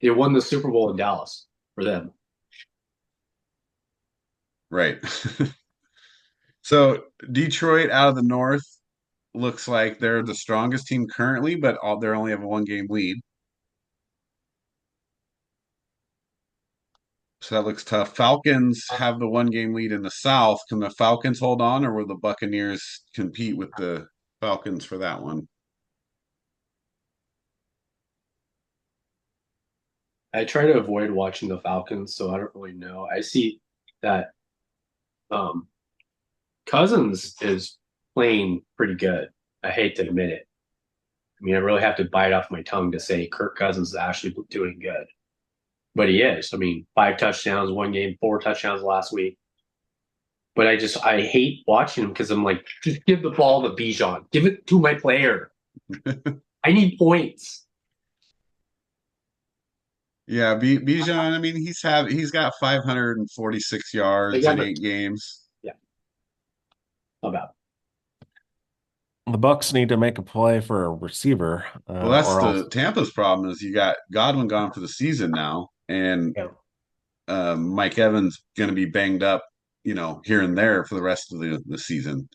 They won the Super Bowl in Dallas for them. Right. So Detroit out of the North looks like they're the strongest team currently, but they only have a 1 game lead. So that looks tough. Falcons have the 1 game lead in the South. Can the Falcons hold on, or will the Buccaneers compete with the Falcons for that one? I try to avoid watching the Falcons, so I don't really know. I see that um, Cousins is playing pretty good. I hate to admit it. I mean, I really have to bite off my tongue to say Kirk Cousins is actually doing good, but he is. I mean, 5 touchdowns, 1 game, 4 touchdowns last week. But I hate watching him because I'm like, just give the ball to Bijan, give it to my player. I need points. Yeah, Bijan. I mean, he's got 546 They yards got in it. 8 games. Yeah, how about the Bucks need to make a play for a receiver, Well, that's or else. the Tampa's problem is you got Godwin gone for the season now, and Yeah. Mike Evans going to be banged up, here and there for the rest of the season.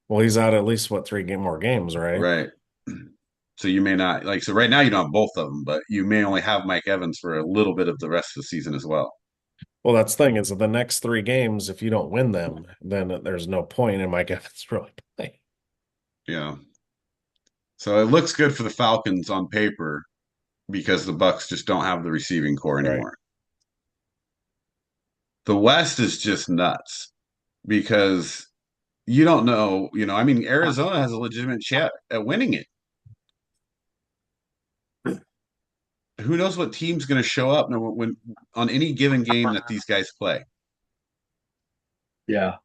Well, he's out at least what, more games, right? Right. So you may not so right now you don't have both of them, but you may only have Mike Evans for a little bit of the rest of the season as well. Well, that's the thing is that the next 3 games, if you don't win them, then there's no point in Mike Evans really playing. Yeah. So it looks good for the Falcons on paper because the Bucks just don't have the receiving core Right. anymore. The West is just nuts because you don't know, I mean, Arizona has a legitimate shot at winning it. Who knows what team's going to show up when on any given game that these guys play? yeah,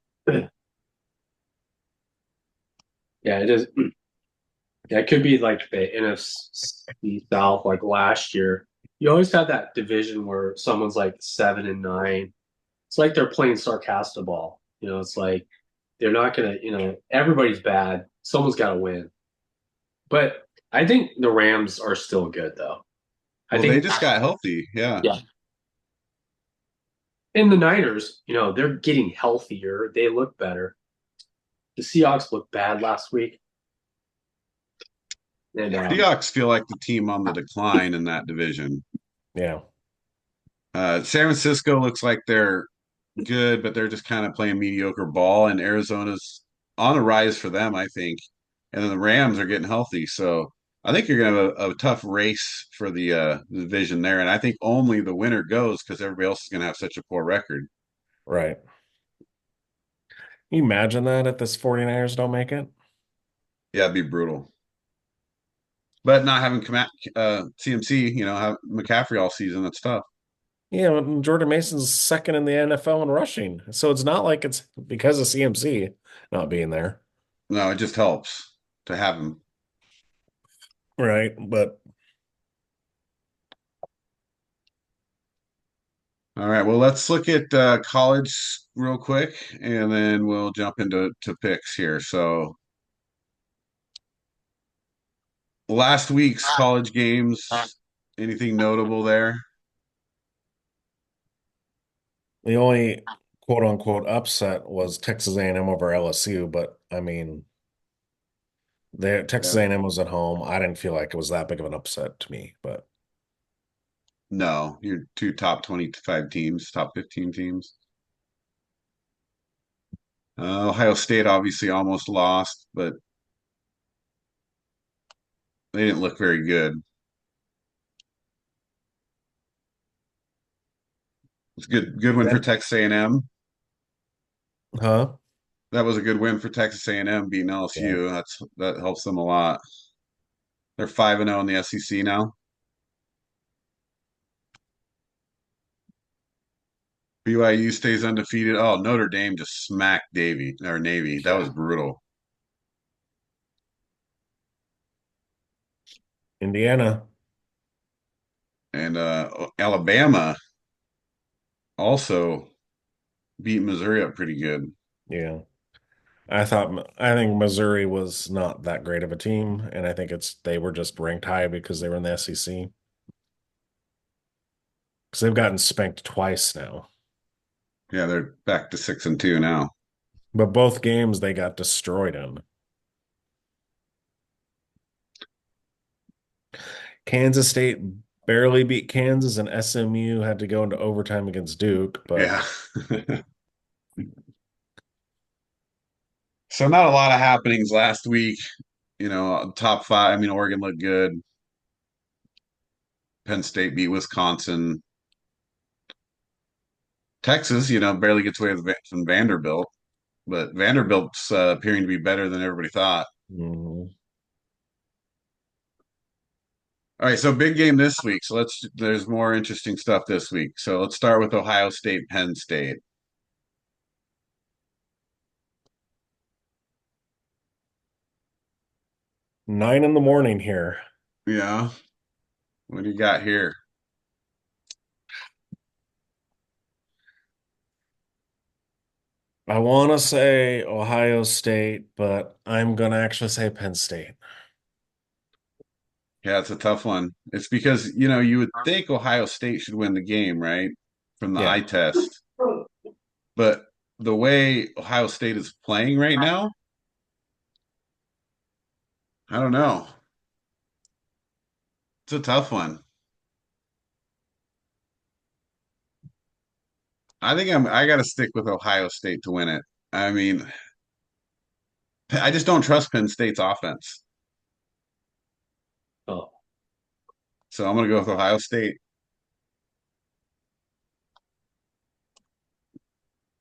yeah, it is. Yeah, it could be like the NFC South, like last year. You always have that division where someone's like 7-9. It's like they're playing sarcastic ball. It's like they're not gonna. Everybody's bad. Someone's got to win. But I think the Rams are still good, though. I Well, think they just got healthy. Yeah. Yeah. In the Niners, they're getting healthier. They look better. The Seahawks looked bad last week. And Seahawks feel like the team on the decline in that division. Yeah. San Francisco looks like they're good, but they're just kind of playing mediocre ball, and Arizona's on a rise for them, I think. And then the Rams are getting healthy. So I think you're going to have a tough race for the division there. And I think only the winner goes because everybody else is going to have such a poor record. Right. Can you imagine that if this 49ers don't make it? Yeah, it'd be brutal. But not having CMC, have McCaffrey all season, that's tough. Yeah, but Jordan Mason's second in the NFL in rushing. So it's not like it's because of CMC not being there. No, it just helps to have him. Right. But All right, well, let's look at college real quick, and then we'll jump into picks here. So last week's college games, anything notable there? The only quote unquote upset was Texas A&M over LSU, but I mean, Texas Yeah. A&M was at home. I didn't feel like it was that big of an upset to me, but No, you're two top 25 teams, top 15 teams. Ohio State obviously almost lost, but they didn't look very good. It's good win for yeah. Texas A&M. Huh? That was a good win for Texas A&M beating Yeah. LSU. That helps them a lot. They're 5-0 in the SEC now. BYU stays undefeated. Oh, Notre Dame just smacked Navy. That was Yeah. brutal. Indiana. And Alabama also beat Missouri up pretty good. Yeah. I think Missouri was not that great of a team, and I think they were just ranked high because they were in the SEC. Because they've gotten spanked twice now. Yeah, they're back to 6-2 now. But both games they got destroyed in. Kansas State barely beat Kansas, and SMU had to go into overtime against Duke. But Yeah. So not a lot of happenings last week. Top five. I mean, Oregon looked good. Penn State beat Wisconsin. Texas, barely gets away from Vanderbilt, but Vanderbilt's appearing to be better than everybody thought. mhm. All right, so big game this week. So there's more interesting stuff this week. So let's start with Ohio State, Penn State. 9 in the morning here. Yeah. What do you got here? I want to say Ohio State, but I'm going to actually say Penn State. Yeah, it's a tough one. It's because, you would think Ohio State should win the game, right? From the eye Yeah. test. But the way Ohio State is playing right now, I don't know. It's a tough one. I got to stick with Ohio State to win it. I mean, I just don't trust Penn State's offense. Oh, So I'm going to go with Ohio State.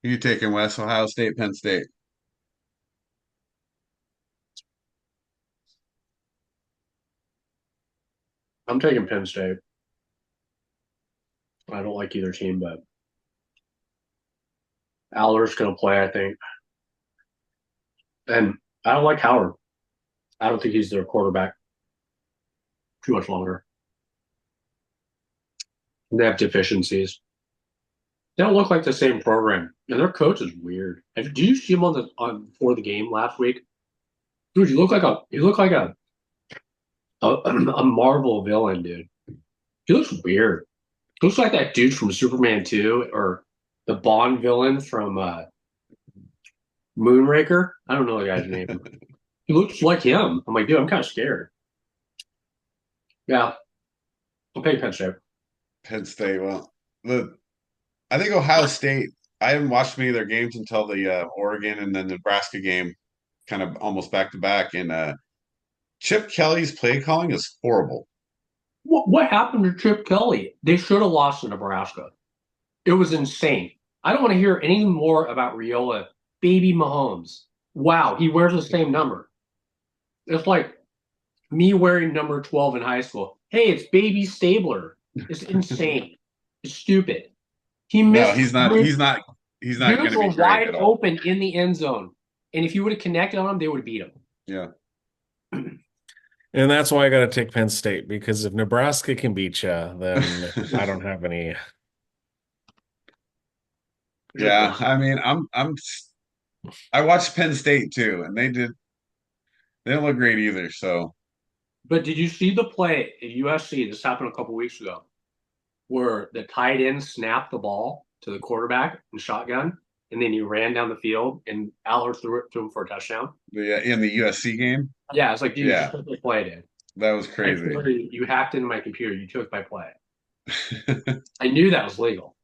Who you taking, West? Ohio State, Penn State. I'm taking Penn State. I don't like either team, but Aller's going to play, I think. And I don't like Howard. I don't think he's their quarterback too much longer. They have deficiencies. They don't look like the same program, and their coach is weird. Did you see him on before the game last week? Dude, you look like a Marvel villain, dude. He looks weird. He looks like that dude from Superman 2 or the Bond villain from Moonraker. I don't know the guy's name. He looks like him. I'm like, dude, I'm kind of scared. Yeah, I'll pay Penn State. Penn State. Well, I think Ohio State. I haven't watched many of their games until the Oregon and then the Nebraska game, kind of almost back to back. And Chip Kelly's play calling is horrible. What happened to Chip Kelly? They should have lost to Nebraska. It was insane. I don't want to hear any more about Riola. Baby Mahomes. Wow, he wears the same number. It's like me wearing number 12 in high school. Hey, it's Baby Stabler. It's insane. It's stupid. He No, missed he's not. three He's not. He's not going dudes to be were great wide at all. open in the end zone. And if you would have connected on him, they would have beat him. Yeah. And that's why I got to take Penn State because if Nebraska can beat you, then I don't have any. Yeah. I mean, I watched Penn State too, and they didn't look great either. So But did you see the play at USC? This happened a couple weeks ago, where the tight end snapped the ball to the quarterback in shotgun, and then he ran down the field, and Aller threw it to him for a touchdown. In the USC game. Yeah, it's like, dude, you Yeah. just took the play, dude. That was Like, crazy. literally, you hacked into my computer. You took my play. I knew that was legal.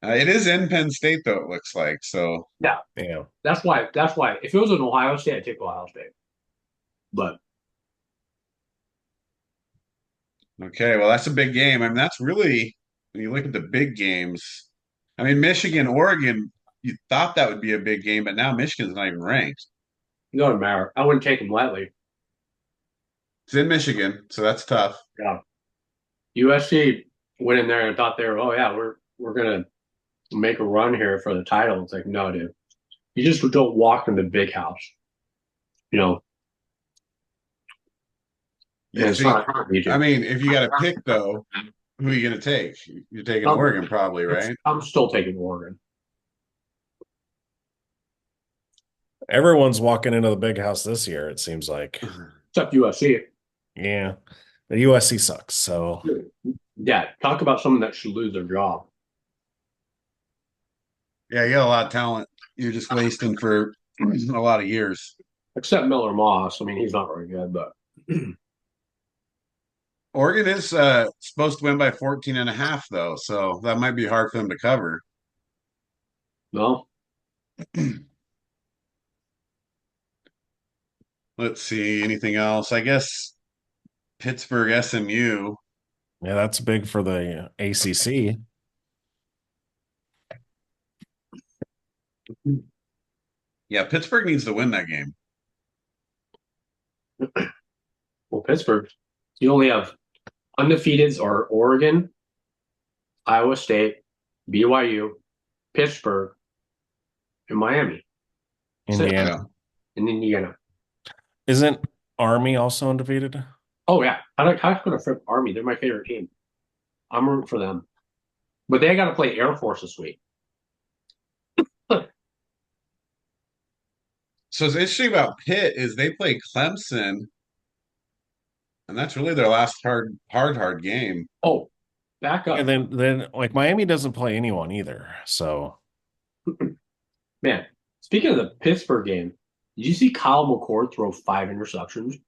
It is in Penn State, though, it looks like. So, Yeah, Yeah. that's why. That's why. If it was in Ohio State, I'd take Ohio State. But okay, well, that's a big game. I mean, that's really, when you look at the big games, I mean, Michigan, Oregon, you thought that would be a big game, but now Michigan's not even ranked. it doesn't matter. I wouldn't take them lightly. It's in Michigan, so that's tough. Yeah. USC went in there and thought they were, oh yeah, we're gonna make a run here for the title. It's like, no, dude. You just don't walk in the big house. You know. You And it's think, not you do. I mean, if you got to pick, though, who are you going to take? You're taking Oregon, probably, right? I'm still taking Oregon. Everyone's walking into the big house this year, it seems like. Except USC. Yeah. The USC sucks. So Yeah, talk about someone that should lose their job. Yeah, you got a lot of talent. You're just wasting for a lot of years. Except Miller Moss. I mean, he's not very good, but Oregon is supposed to win by 14 and a half, though, so that might be hard for them to cover. no. Let's see, anything else? I guess Pittsburgh, SMU. yeah, that's big for the ACC. Yeah, Pittsburgh needs to win that game. Well, Pittsburgh, you only have undefeateds are Oregon, Iowa State, BYU, Pittsburgh, and Miami. Indiana. And Indiana. Isn't Army also undefeated? Oh yeah, how could I flip Army? They're my favorite team. I'm rooting for them, but they got to play Air Force this week. So what's interesting about Pitt is they play Clemson, and that's really their last hard game. Oh, back up, And then like Miami doesn't play anyone either. So man. Speaking of the Pittsburgh game, did you see Kyle McCord throw 5 interceptions?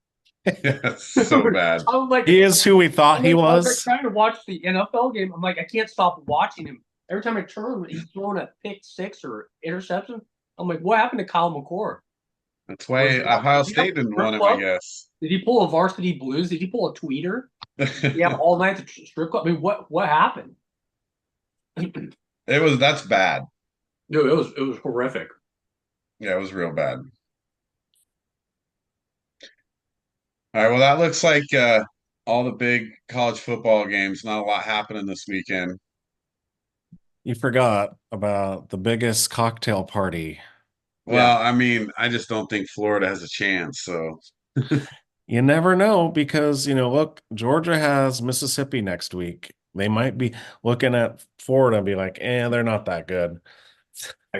It's so bad. I was like, he is who we thought he I was was. trying to watch the NFL game. I'm like, I can't stop watching him. Every time I turn, he's throwing a pick 6 or interception. I'm like, what happened to Kyle McCord? That's why Ohio State didn't want him, I guess. Did he pull a varsity blues? Did he pull a tweeter? Did he have all night to strip club? I mean, what happened? That's bad. Dude, it was horrific. Yeah, it was real bad. All right, well, that looks like all the big college football games. Not a lot happening this weekend. You forgot about the biggest cocktail party. Well, I mean, I just don't think Florida has a chance. So You never know because, look, Georgia has Mississippi next week. They might be looking at Florida and be like, they're not that good.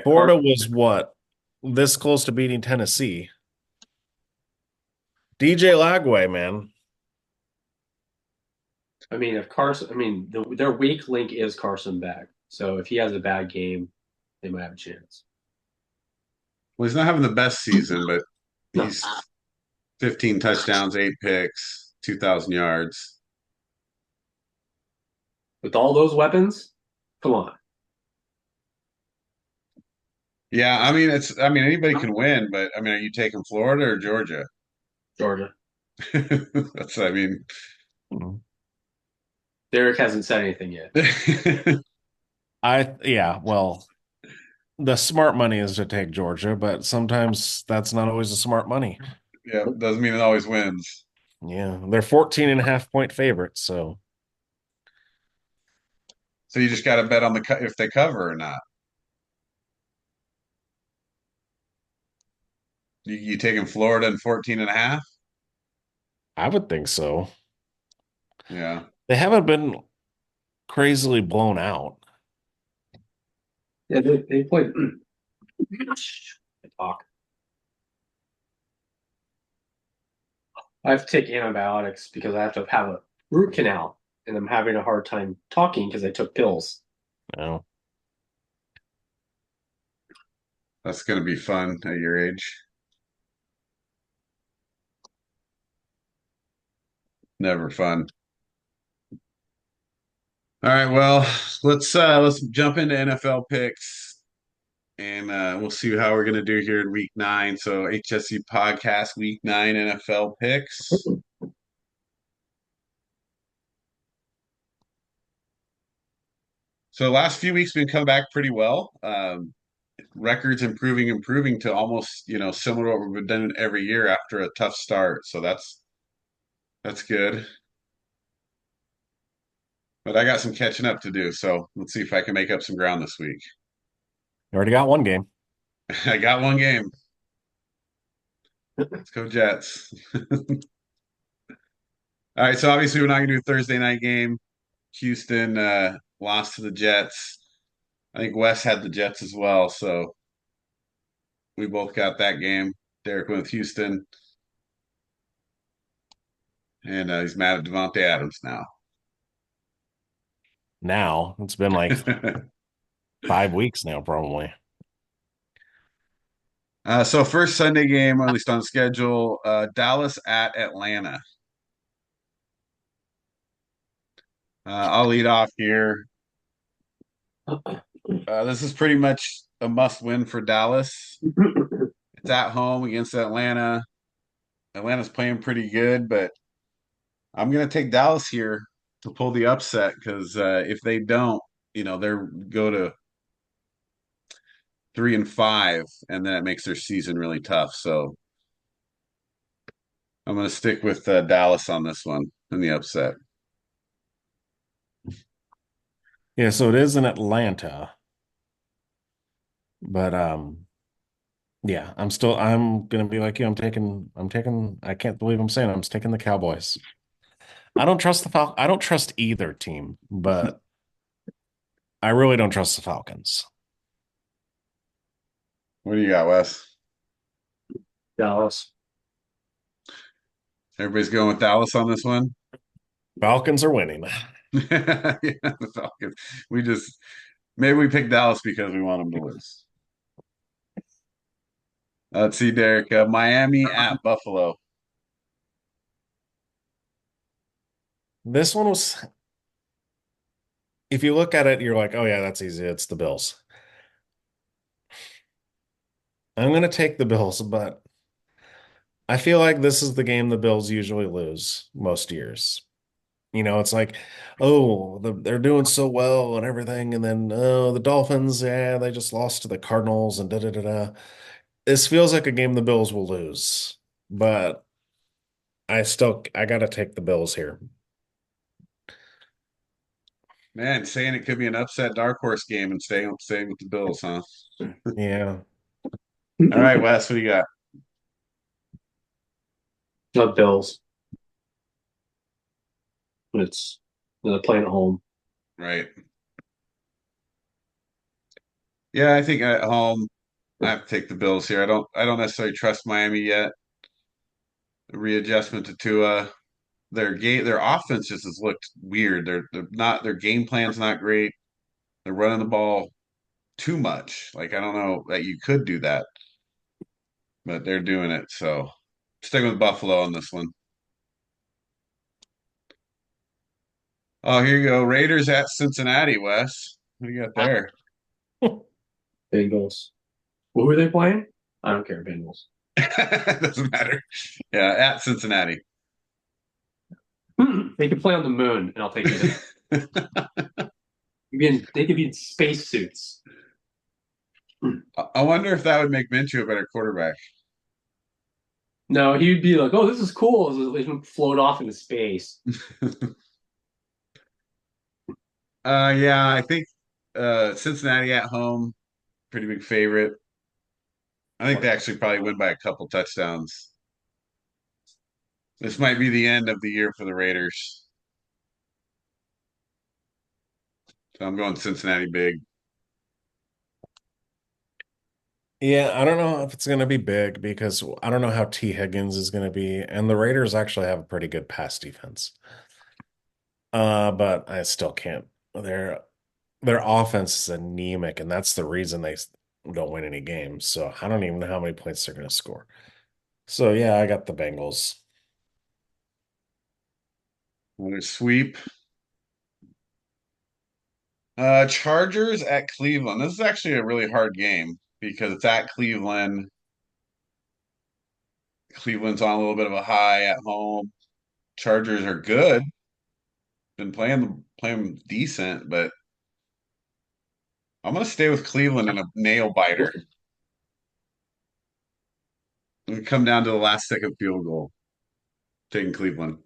Florida was what? This close to beating Tennessee. DJ Lagway, man. I mean, if Carson, I mean, their weak link is Carson Beck. So if he has a bad game, they might have a chance. well, he's not having the best season, but No. he's 15 touchdowns, 8 picks, 2,000 yards. With all those weapons, come on. Yeah, I mean, anybody can win, but I mean, are you taking Florida or Georgia? Georgia. I mean, Derek hasn't said anything yet. Well, the smart money is to take Georgia, but sometimes that's not always the smart money. Yeah, doesn't mean it always wins. Yeah, they're 14.5-point favorites, so you just got to bet on if they cover or not. You taking Florida and 14.5? I would think so. Yeah. They haven't been crazily blown out. Yeah, they played. Talk. I have to take antibiotics because I have to have a root canal, and I'm having a hard time talking because I took pills. No. That's going to be fun at your age. Never fun. All right, well, let's jump into NFL picks and we'll see how we're gonna do here in week 9. So HSC podcast week 9 NFL picks. So last few weeks been come back pretty well. Records improving to almost similar to what we've been doing every year after a tough start. So that's good. But I got some catching up to do. So let's see if I can make up some ground this week. You already got one game. I got one game. Let's go Jets. All right, so obviously we're not gonna do a Thursday night game. Houston lost to the Jets. I think Wes had the Jets as well, so we both got that game. Derek went with Houston, and he's mad at Devontae Adams now. Now it's been like 5 weeks now, probably. So first Sunday game, or at least on schedule, Dallas at Atlanta. I'll lead off here. This is pretty much a must-win for Dallas. It's at home against Atlanta. Atlanta's playing pretty good, but I'm going to take Dallas here to pull the upset because if they don't, they're go to 3-5, and then it makes their season really tough. So I'm going to stick with Dallas on this one in the upset. Yeah, so it is in Atlanta. But yeah, I'm gonna be like you. I can't believe I'm saying I'm taking the Cowboys. I don't trust either team, but I really don't trust the Falcons. What do you got, Wes? Dallas. Everybody's going with Dallas on this one. Falcons are winning. Yeah, the Falcons. Maybe we picked Dallas because we want them to lose. Let's see, Derek. Miami at Buffalo. This one was, if you look at it, you're like, oh yeah, that's easy. It's the Bills. I'm gonna take the Bills, but I feel like this is the game the Bills usually lose most years. It's like, oh, they're doing so well and everything, and then oh, the Dolphins, yeah, they just lost to the Cardinals and da da da da. This feels like a game the Bills will lose, but I gotta take the Bills here. Man, saying it could be an upset dark horse game and staying with the Bills, huh? Yeah. All right, Wes, what do you got? Not Bills. It's they're playing at home. Right. Yeah, I think at home I have to take the Bills here. I don't necessarily trust Miami yet. The readjustment to Tua. Their offense just has looked weird. They're not their game plan's not great. They're running the ball too much. Like I don't know that you could do that, but they're doing it. So stick with Buffalo on this one. Oh, here you go. Raiders at Cincinnati, Wes. What do you got there? Bengals. Who are they playing? I don't care. Bengals. Doesn't matter. Yeah, at Cincinnati. They could play on the moon, and I'll take it. They could be in spacesuits. I wonder if that would make Minshew a better quarterback. No, he would be like, "Oh, this is cool." They would float off into space. Yeah, I think Cincinnati at home, pretty big favorite. I think they actually probably win by a couple touchdowns. This might be the end of the year for the Raiders. So I'm going Cincinnati big. Yeah, I don't know if it's going to be big because I don't know how T. Higgins is going to be, and the Raiders actually have a pretty good pass defense. But I still can't. Their offense is anemic, and that's the reason they don't win any games. So I don't even know how many points they're going to score. So yeah, I got the Bengals. Want to sweep? Chargers at Cleveland. This is actually a really hard game because it's at Cleveland. Cleveland's on a little bit of a high at home. Chargers are good. Been playing decent, but I'm gonna stay with Cleveland in a nail biter. We come down to the last second field goal. Taking Cleveland.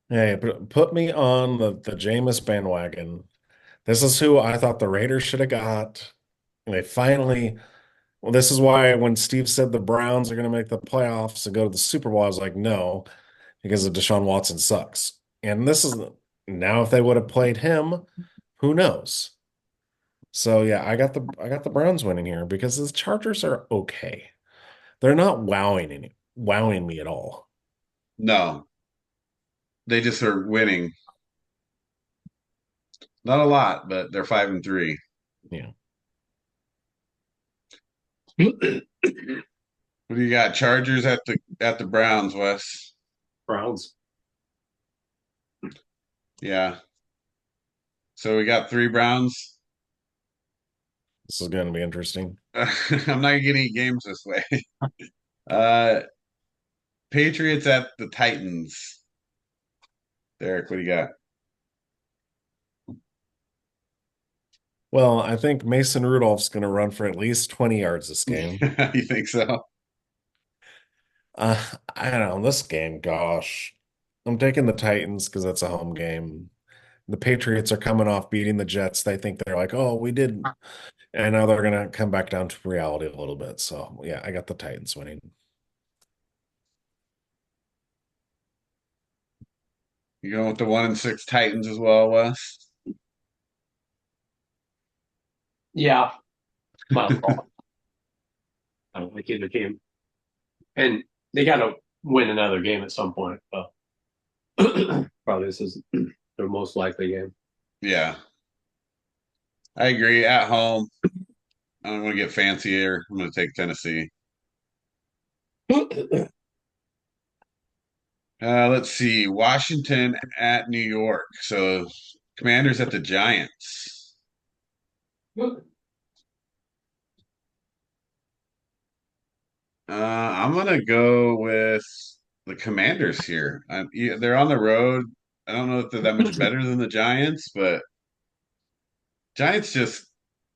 Hey, put me on the Jameis bandwagon. This is who I thought the Raiders should have got. And they finally, well, this is why when Steve said the Browns are going to make the playoffs and go to the Super Bowl, I was like, no, because of Deshaun Watson sucks. And this is now if they would have played him, who knows? So yeah, I got the Browns winning here because the Chargers are okay. They're not wowing me at all. No, they just are winning. Not a lot, but they're 5-3. Yeah. What do you got? Chargers at the Browns, Wes. Browns. Yeah. So we got three Browns. This is going to be interesting. I'm not getting any games this way. Uh Patriots at the Titans. Derek, what do you got? Well, I think Mason Rudolph's going to run for at least 20 yards this game. You think so? Uh, I don't know. This game, gosh, I'm taking the Titans because that's a home game. The Patriots are coming off beating the Jets. They think they're like, oh, we did. And now they're going to come back down to reality a little bit. So, yeah, I got the Titans winning. You going with the 1-6 Titans as well, Wes? Yeah, my fault. I don't like either team, and they got to win another game at some point. But probably this is their most likely game. Yeah, I agree. At home, I don't want to get fancier. I'm going to take Tennessee. Let's see. Washington at New York. So Commanders at the Giants. I'm gonna go with the Commanders here. Yeah, they're on the road. I don't know if they're that much better than the Giants, but Giants just,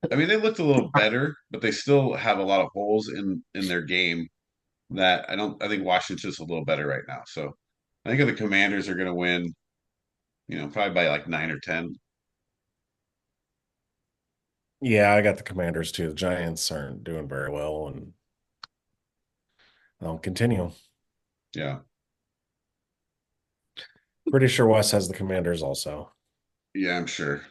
I mean, they looked a little better, but they still have a lot of holes in their game that I think Washington's just a little better right now. So I think the Commanders are gonna win, probably by like 9 or 10. Yeah, I got the Commanders too. The Giants aren't doing very well, and I'll continue. Yeah. Pretty sure Wes has the Commanders also. Yeah, I'm sure.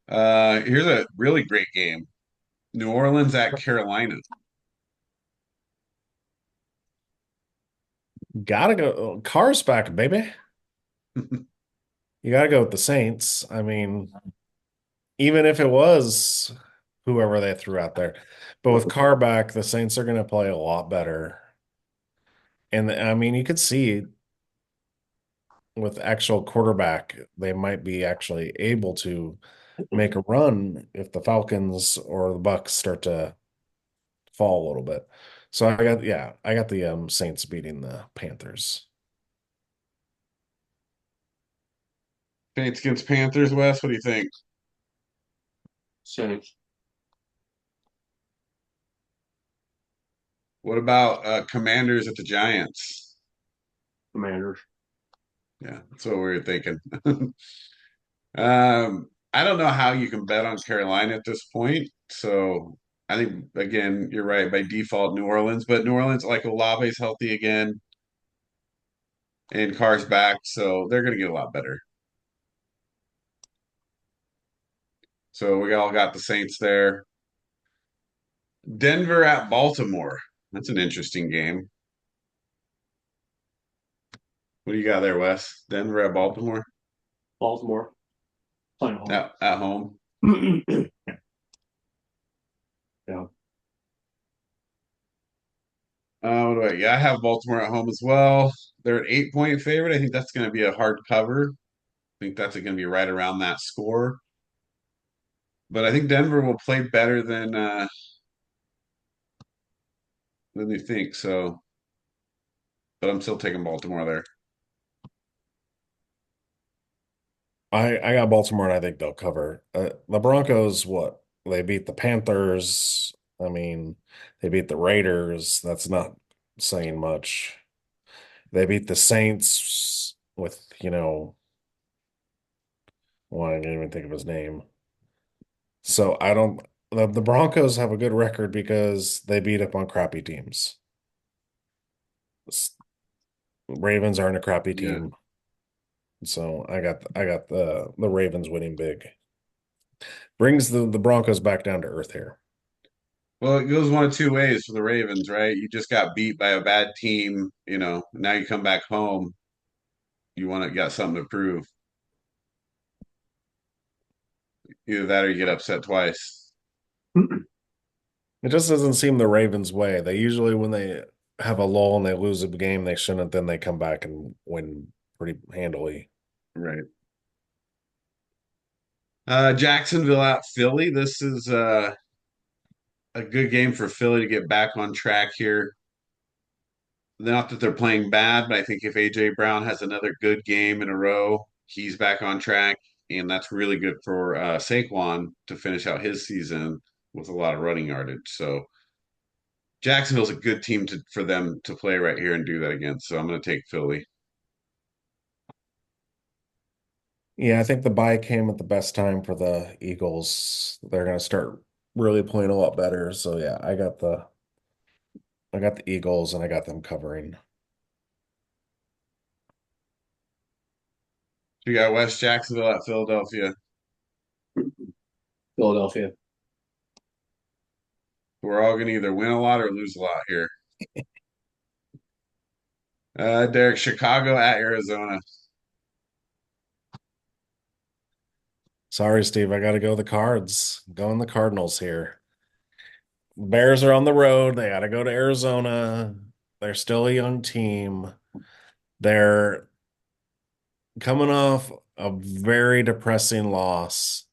Here's a really great game. New Orleans at Carolina. Gotta go. Carr's back, baby. You gotta go with the Saints. I mean, even if it was whoever they threw out there. But with Carr back, the Saints are going to play a lot better. And I mean, you could see with actual quarterback, they might be actually able to make a run if the Falcons or the Bucks start to fall a little bit. So I got the Saints beating the Panthers. Saints against Panthers, Wes. What do you think? Saints. What about Commanders at the Giants? Commanders. Yeah, that's what we were thinking. I don't know how you can bet on Carolina at this point. So I think again, you're right by default, New Orleans, but New Orleans, like Olave's healthy again and Carr's back, so they're gonna get a lot better. So we all got the Saints there. Denver at Baltimore. That's an interesting game. What do you got there, Wes? Denver at Baltimore? Baltimore playing home. At home. Yeah. Yeah, I have Baltimore at home as well. They're an 8-point favorite. I think that's going to be a hard cover. I think that's going to be right around that score. But I think Denver will play better than you think. So, but I'm still taking Baltimore there. I got Baltimore, and I think they'll cover. The Broncos, what? They beat the Panthers. I mean, they beat the Raiders. That's not saying much. They beat the Saints with, well, I didn't even think of his name. So I don't. The Broncos have a good record because they beat up on crappy teams. Ravens aren't a crappy Yeah. team. So I got the Ravens winning big. Brings the Broncos back down to earth here. Well, it goes one of two ways for the Ravens, right? You just got beat by a bad team, now you come back home, got something to prove. Either that or you get upset twice. It just doesn't seem the Ravens' way. They usually, when they have a lull and they lose a game they shouldn't, then they come back and win pretty handily. Right. Jacksonville at Philly. This is a good game for Philly to get back on track here. Not that they're playing bad, but I think if AJ Brown has another good game in a row, he's back on track, and that's really good for Saquon to finish out his season with a lot of running yardage. So Jacksonville's a good team for them to play right here and do that against. So I'm going to take Philly. Yeah, I think the bye came at the best time for the Eagles. They're going to start really playing a lot better. So yeah, I got the Eagles and I got them covering. You got West Jacksonville at Philadelphia. Philadelphia. We're all going to either win a lot or lose a lot here. Derek, Chicago at Arizona. Sorry, Steve, I got to go the Cards. Going the Cardinals here. Bears are on the road. They got to go to Arizona. They're still a young team. They're coming off a very depressing loss.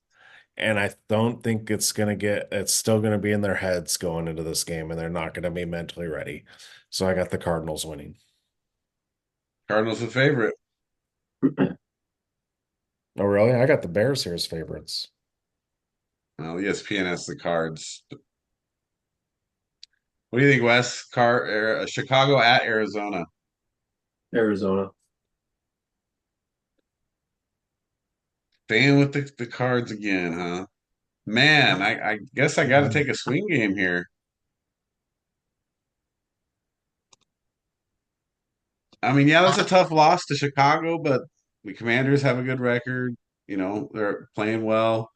And I don't think it's still going to be in their heads going into this game, and they're not going to be mentally ready. So I got the Cardinals winning. Cardinals a favorite. Oh, really? I got the Bears here as favorites. Well, ESPN has the Cards. What do you think, Wes? Chicago at Arizona. Arizona. Staying with the Cards again, huh? Man, I guess I got to take a swing game here. I mean, yeah, that's a tough loss to Chicago, but the Commanders have a good record. They're playing well.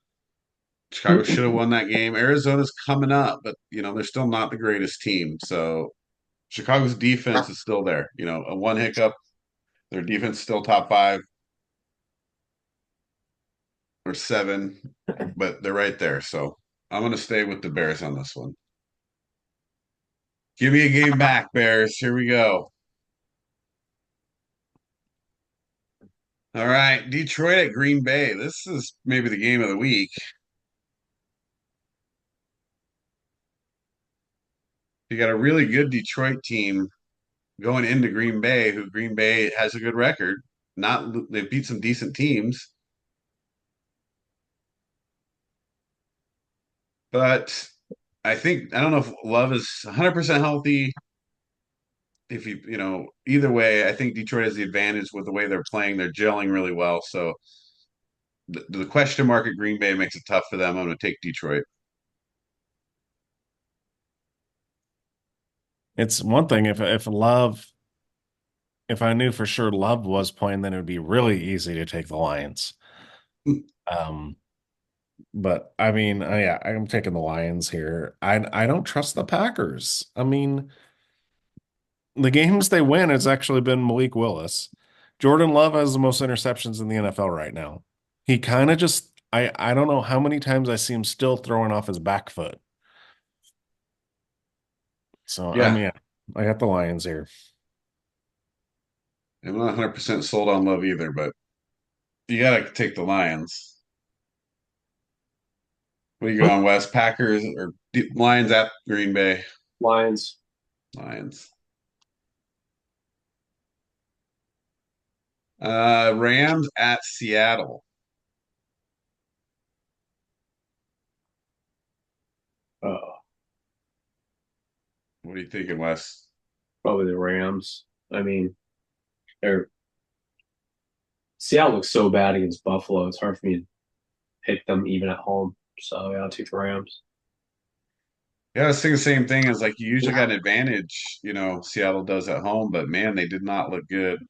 Chicago should have won that game. Arizona's coming up, but they're still not the greatest team. So Chicago's defense is still there. A one hiccup, their defense is still top 5 or 7, but they're right there. So I'm gonna stay with the Bears on this one. Give me a game back, Bears. Here we go. All right, Detroit at Green Bay. This is maybe the game of the week. You got a really good Detroit team going into Green Bay, who Green Bay has a good record. Not they beat some decent teams, but I don't know if Love is 100% healthy. If either way, I think Detroit has the advantage with the way they're playing. They're gelling really well. So the question mark at Green Bay makes it tough for them. I'm going to take Detroit. It's one thing if I knew for sure Love was playing, then it would be really easy to take the Lions. Um, But I mean, yeah, I'm taking the Lions here. I don't trust the Packers. I mean, the games they win has actually been Malik Willis. Jordan Love has the most interceptions in the NFL right now. He kind of just I don't know how many times I see him still throwing off his back foot. So I Yeah, mean, I got the Lions here. I'm not 100% sold on Love either, but you got to take the Lions. What are you going, West? Packers or Lions at Green Bay? Lions. Lions. Rams at Seattle. Oh, What are you thinking, Wes? probably the Rams. I mean, they're Seattle looks so bad against Buffalo. It's hard for me to pick them even at home. So yeah, I'll take the Rams. Yeah, I was thinking the same thing as like you usually got an advantage, Seattle does at home, but man, they did not look good.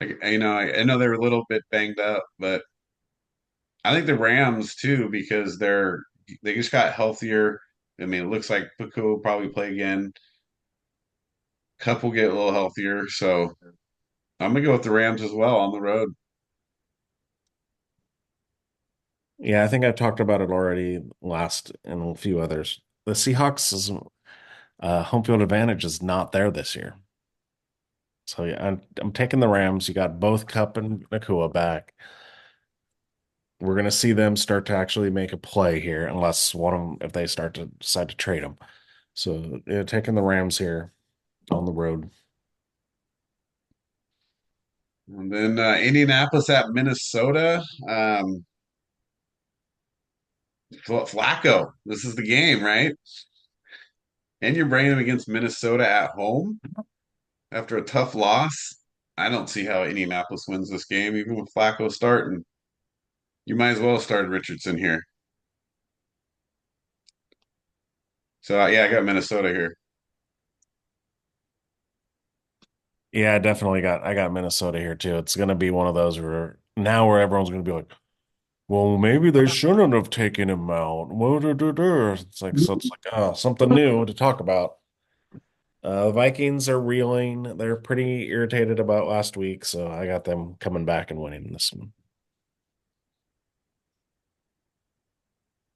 Like, I know they were a little bit banged up, but I think the Rams too because they just got healthier. I mean, it looks like Puka will probably play again. Cup will get a little healthier, so I'm gonna go with the Rams as well on the road. Yeah, I think I've talked about it already last and a few others. The Seahawks' home field advantage is not there this year. So yeah, I'm taking the Rams. You got both Cup and Nakua back. We're gonna see them start to actually make a play here, unless one of them, if they start to decide to trade them. So yeah, taking the Rams here on the road. And then Indianapolis at Minnesota. Flacco, this is the game, right? And you're bringing them against Minnesota at home after a tough loss. I don't see how Indianapolis wins this game, even with Flacco starting. You might as well start Richardson here. So yeah, I got Minnesota here. Yeah, I got Minnesota here too. It's gonna be one of those where everyone's gonna be like, well, maybe they shouldn't have taken him out. It's like something new to talk about. Vikings are reeling. They're pretty irritated about last week, so I got them coming back and winning this one.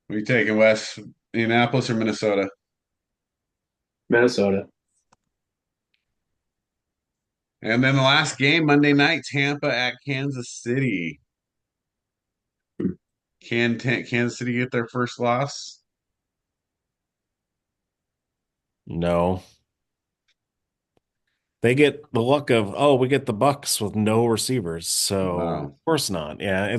What are you taking, Wes? Indianapolis or Minnesota? Minnesota. And then the last game, Monday night, Tampa at Kansas City. Can Kansas City get their first loss? No. They get the luck of, oh, we get the Bucks with no receivers. So, of Wow. course not. Yeah, I'm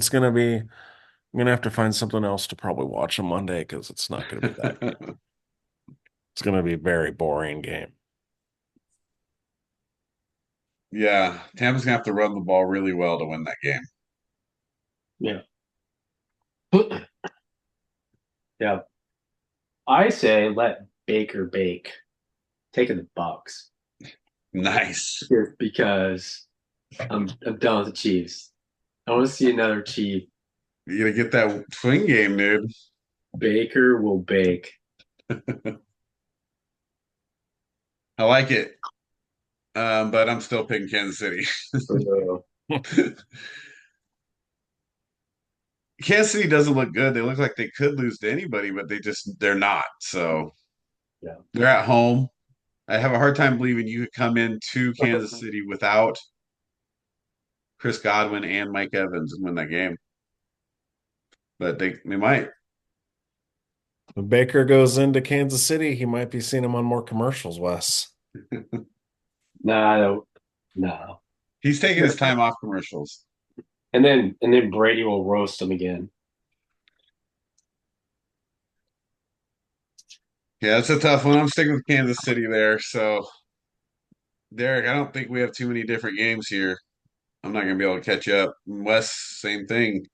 gonna have to find something else to probably watch on Monday because it's not gonna be that good. It's gonna be a very boring game. Yeah, Tampa's gonna have to run the ball really well to win that game. Yeah. Yeah. I say let Baker bake. Taking the Bucks. Nice. Just because I'm done with the Chiefs. I want to see another Chief. You gotta get that swing game, dude. Baker will bake. I like it. But I'm still picking Kansas City. Uh, Kansas City doesn't look good. They look like they could lose to anybody, but they're not. So yeah. they're at home. I have a hard time believing you could come into Kansas City without Chris Godwin and Mike Evans and win that game. But they might. When Baker goes into Kansas City, he might be seeing him on more commercials, Wes. Nah, I don't. No. He's taking his time off commercials. And then Brady will roast him again. Yeah, it's a tough one. I'm sticking with Kansas City there. So, Derek, I don't think we have too many different games here. I'm not going to be able to catch up. Wes, same thing.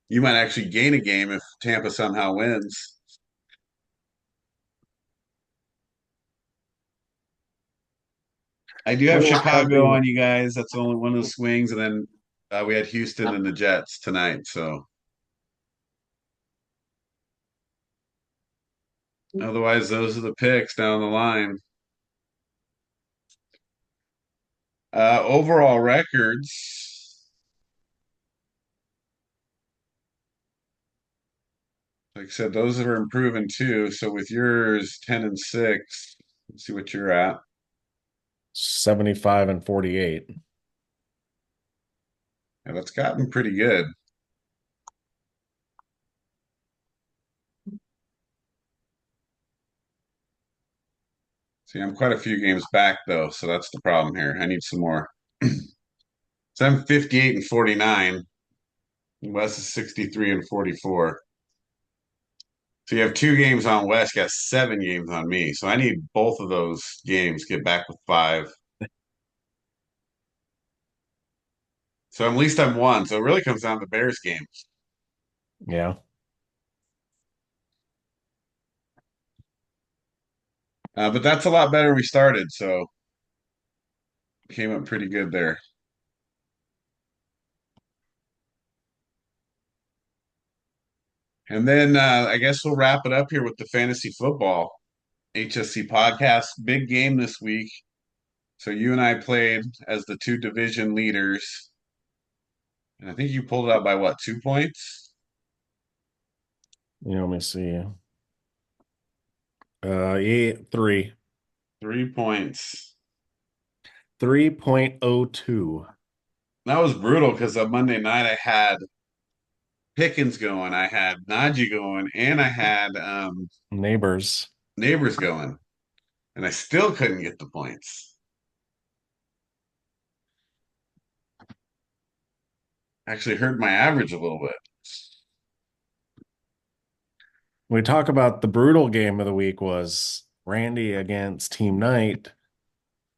You might actually gain a game if Tampa somehow wins. I do have Chicago on you guys. That's only one of the swings, and then we had Houston and the Jets tonight. So Otherwise, those are the picks down the line. Overall records, like I said, those are improving too. So with yours 10-6, let's see what you're at. 75 and 48. Yeah, that's gotten pretty good. See, I'm quite a few games back though, so that's the problem here. I need some more. So I'm 58 and 49. Wes is 63 and 44. So you have 2 games on Wes, got 7 games on me. So I need both of those games to get back with 5. So at least I'm 1. So it really comes down to Bears games. Yeah. But that's a lot better we started, so came up pretty good there. And then I guess we'll wrap it up here with the fantasy football HSC podcast. Big game this week. So you and I played as the 2 division leaders. And I think you pulled it out by what, 2 points? Let me see. Yeah, 3. 3 points. 3.02. That was brutal because on Monday night I had Pickens going, I had Najee going, and I had Neighbors. Neighbors going, and I still couldn't get the points. Actually hurt my average a little bit. We talk about the brutal game of the week was Randy against Team Knight,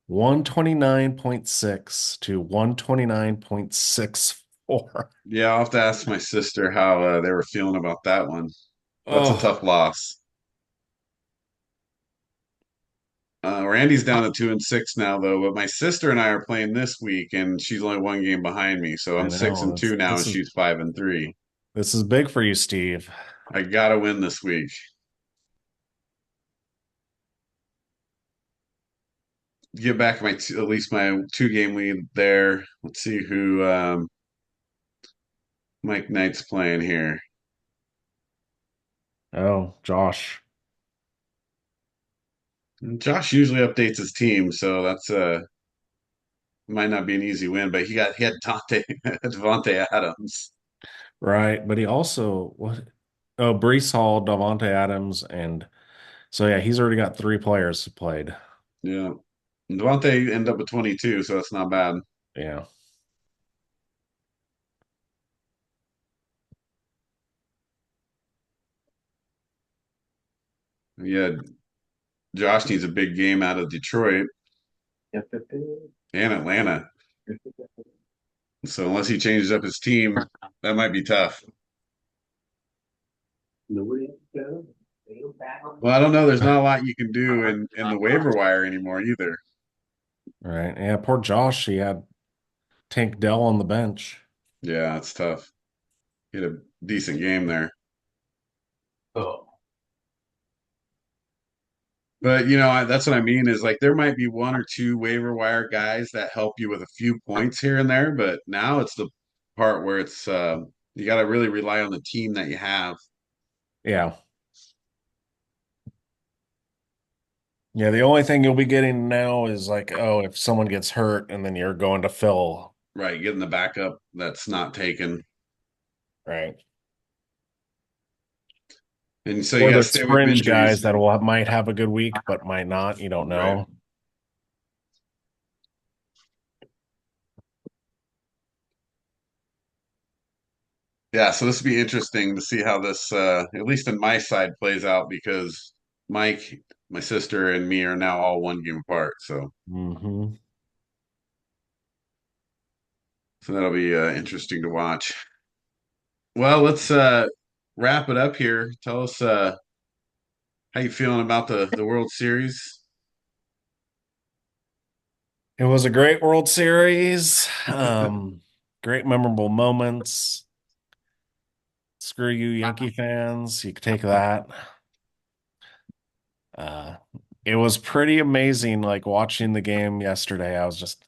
129.6 to 129.64. Yeah, I'll have to ask my sister how they were feeling about that one. That's a Oh, tough loss. Randy's down to 2-6 now, though. But my sister and I are playing this week, and she's only 1 game behind me. So I I'm six know. and two now, and she's 5-3. This is big for you, Steve. I gotta win this week. Get back my at least my 2 game lead there. Let's see who Mike Knight's playing here. Oh, Josh. Josh usually updates his team, so that's might not be an easy win, but he had Dante Devontae Adams. Right. But he also what? Oh, Brees Hall, Davante Adams, and so yeah, he's already got 3 players who played. Yeah. Devontae ended up with 22, so that's not bad. Yeah. Yeah, Josh needs a big game out of Detroit and Atlanta. So unless he changes up his team, that might be tough. Well, I don't know. There's not a lot you can do in the waiver wire anymore either. Right. Yeah, poor Josh. He had Tank Dell on the bench. Yeah, it's tough. He had a decent game there. Oh, But that's what I mean is like there might be 1 or 2 waiver wire guys that help you with a few points here and there, but now it's the part where it's you got to really rely on the team that you have. Yeah. Yeah, the only thing you'll be getting now is like, oh, if someone gets hurt and then you're going to fill. Right, getting the backup that's not taken. Right. And so you Or got to there's stay away from fringe guys injuries. that might have a good week, but might not. You don't Right. know. Yeah, so this will be interesting to see how this at least in my side plays out because Mike, my sister, and me are now all 1 game apart. So Hmm. so that'll be interesting to watch. Well, let's wrap it up here. Tell us how you feeling about the World Series? It was a great World Series. Great memorable moments. Screw you, Yankee fans. You can take that. Uh, it was pretty amazing. Like watching the game yesterday, I was just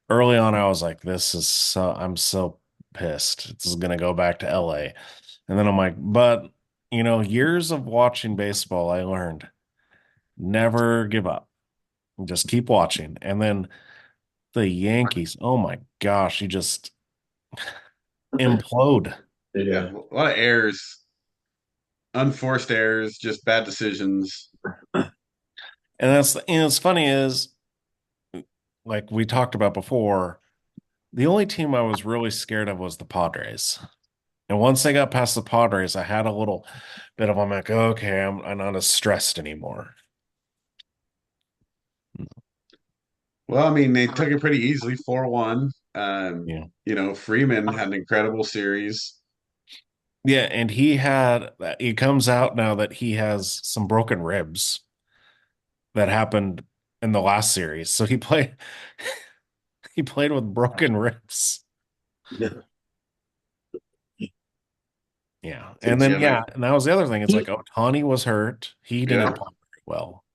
early on. I was like, I'm so pissed. This is gonna go back to LA. And then I'm like, but years of watching baseball, I learned never give up. Just keep watching. And then the Yankees, oh my gosh, you just implode. Yeah, a lot of errors, unforced errors, just bad decisions. It's funny is like we talked about before, the only team I was really scared of was the Padres. And once they got past the Padres, I had a little bit of I'm like, okay, I'm not as stressed anymore. Well, I mean, they took it pretty easily, 4-1. Yeah. Freeman had an incredible series. Yeah, and he comes out now that he has some broken ribs that happened in the last series. So he played with broken ribs. Yeah. Yeah. And then Yeah, and that was the other thing. It's like Ohtani was hurt. He yeah, didn't play very well.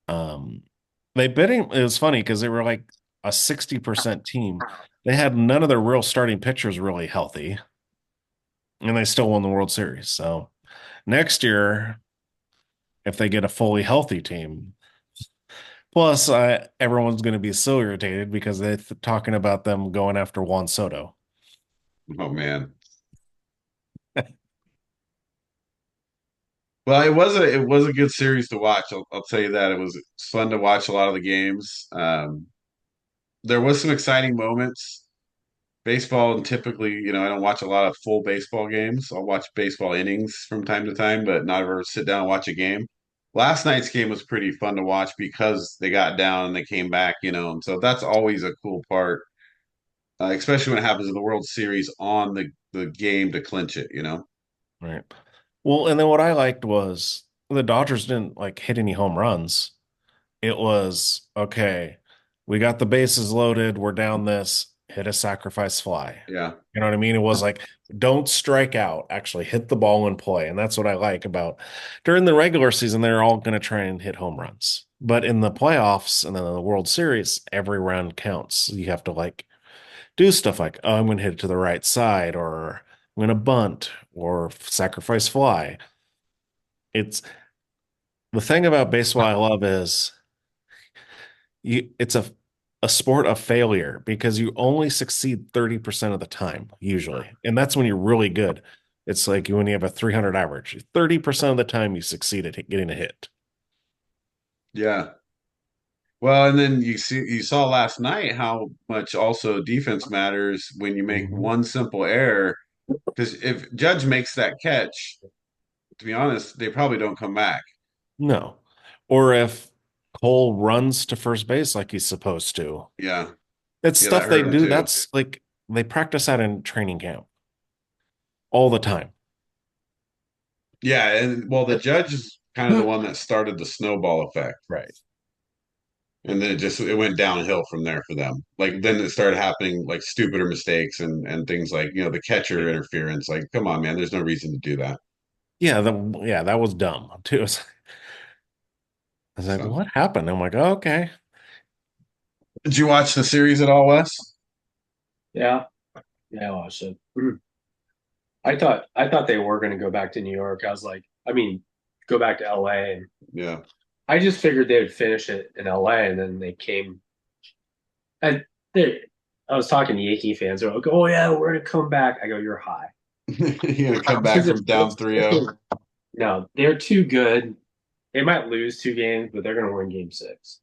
Um they bid him. It was funny because they were like a 60% team. They had none of their real starting pitchers really healthy, and they still won the World Series. So next year, if they get a fully healthy team, plus everyone's going to be so irritated because they're talking about them going after Juan Soto. Oh man. Well, it was a good series to watch. I'll tell you that it was fun to watch a lot of the games. There was some exciting moments. Baseball, and typically, I don't watch a lot of full baseball games. I'll watch baseball innings from time to time, but not ever sit down and watch a game. Last night's game was pretty fun to watch because they got down and they came back, and so that's always a cool part, especially when it happens in the World Series on the game to clinch it. Right. Well, and then what I liked was the Dodgers didn't like hit any home runs. It was okay. We got the bases loaded. We're down this. Hit a sacrifice fly. Yeah, You know what I mean? It was like, don't strike out, actually hit the ball and play. And that's what I like about during the regular season, they're all going to try and hit home runs. But in the playoffs and then in the World Series, every round counts. You have to like do stuff like, oh, I'm going to hit it to the right side, or I'm going to bunt or sacrifice fly. It's the thing about baseball I love is it's a sport of failure because you only succeed 30% of the time usually. And that's when you're really good. It's like when you have a 300 average, 30% of the time you succeed at getting a hit. yeah. Well, and then you saw last night how much also defense matters when you make Mhm. one simple error. Because if Judge makes that catch, to be honest, they probably don't come back. No. Or if Cole runs to first base like he's supposed to. Yeah, It's yeah, that stuff they hurt him do. too. That's like they practice that in training camp all the time. Yeah, and well, the Judge is kind of the one that started the snowball effect, Right. and then it went downhill from there for them. Like then it started happening like stupider mistakes and things like the catcher interference. Like, come on, man, there's no reason to do that. Yeah, that was dumb too. I was like, So, what happened? I'm like, oh, okay. did you watch the series at all, Wes? Yeah. Yeah, I watched it. I thought they were going to go back to New York. I was like, I mean, go back to LA, and Yeah. I just figured they would finish it in LA, and then they came. And they, I was talking to Yankee fans. They're like, "Oh yeah, we're going to come back." I go, "You're high." You're gonna come back from down 3-0. No, they're too good. They might lose 2 games, but they're going to win Game 6.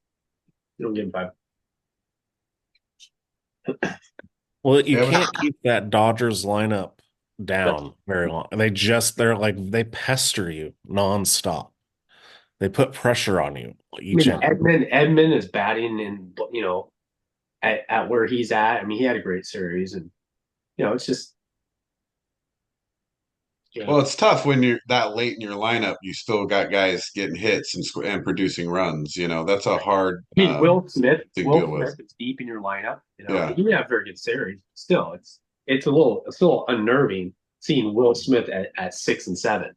They don't Game 5. Well, you Yeah, can't keep that Dodgers lineup down very long. They're like they pester you nonstop. They put pressure on you I each mean, inning. Edmund is batting in, at where he's at. I mean, he had a great series, and it's just well, it's tough when you're that late in your lineup. You still got guys getting hits and producing runs. That's a hard I mean, thing to Will deal with. Smith is deep in your lineup. Yeah, He may have a very good series. Still, it's a little unnerving seeing Will Smith at 6 and 7.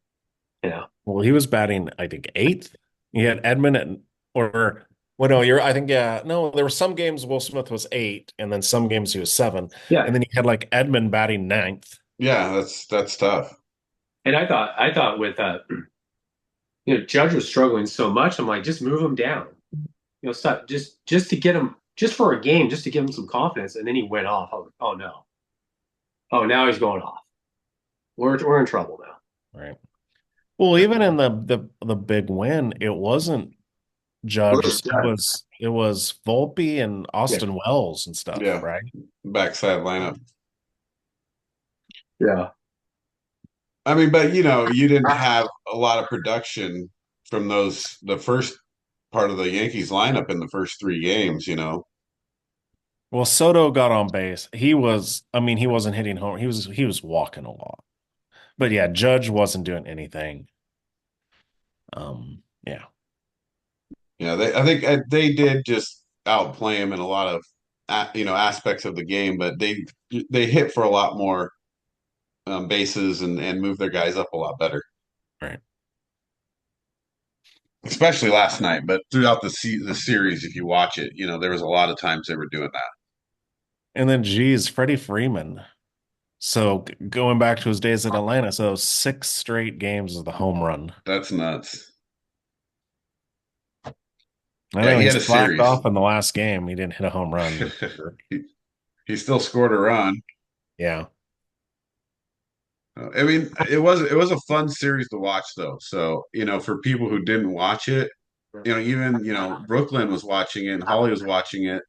Yeah. Well, he was batting, I think, eighth. He had Edmund at, or well, no, you're, I think, yeah, no, there were some games Will Smith was eight, and then some games he was seven, Yeah. and then he had like Edmund batting ninth. Yeah, that's tough. And I thought with Judge was struggling so much. I'm like, just move him down. Stop just to get him just for a game, just to give him some confidence. And then he went off. I was like, oh no. Oh, now he's going off. We're in trouble now. Right. Well, even in the big win, it wasn't Judge. It was Volpe and Yeah. Austin Wells and stuff, Yeah, right? backside lineup. Yeah. I mean, but you didn't have a lot of production from the first part of the Yankees lineup in the first three games. Well, Soto got on base. I mean, he wasn't hitting home. He was walking a lot. But yeah, Judge wasn't doing anything. Yeah. Yeah, I think they did just outplay him in a lot of aspects of the game, but they hit for a lot more bases and move their guys up a lot better, Right. especially last night. But throughout the series, if you watch it, there was a lot of times they were doing that. And then, geez, Freddie Freeman. So going back to his days at Atlanta, so six straight games of the home run. That's nuts. I Yeah, know he he had a slacked series. off in the last game. He didn't hit a home run. he, he still scored a run. Yeah. I mean, it was a fun series to watch though. So, for people who didn't watch it, even Brooklyn was watching it and Holly was watching it,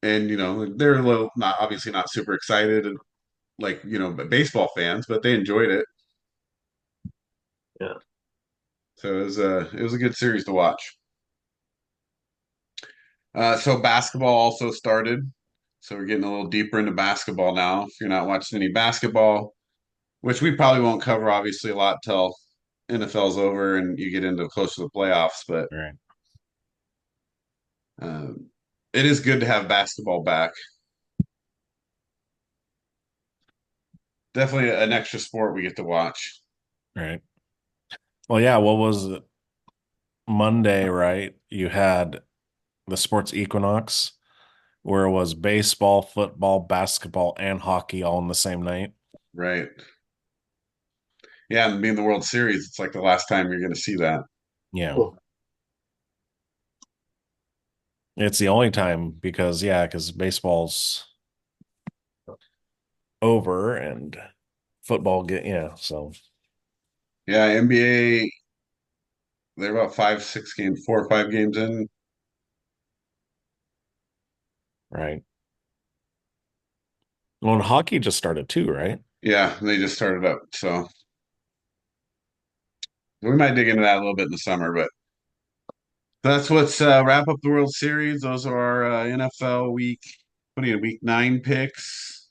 and they're a little not obviously not super excited like baseball fans, but they enjoyed it. Yeah. So it was a good series to watch. So basketball also started. So we're getting a little deeper into basketball now. If you're not watching any basketball, which we probably won't cover obviously a lot till NFL's over and you get into close to the playoffs, but Right. um, it is good to have basketball back. Definitely an extra sport we get to watch. Right. Well, yeah, what was it? Monday, right? You had the sports equinox where it was baseball, football, basketball, and hockey all in the same night. Right. Yeah, and being the World Series, it's like the last time you're going to see that. Yeah. Cool. It's the only time because baseball's over and football yeah, so Yeah, NBA, they're about 4 or 5 games in. right. Well, and hockey just started too, right? Yeah, they just started up. So we might dig into that a little bit in the summer, but that's what's wrap up the World Series. Those are our NFL week 9 picks.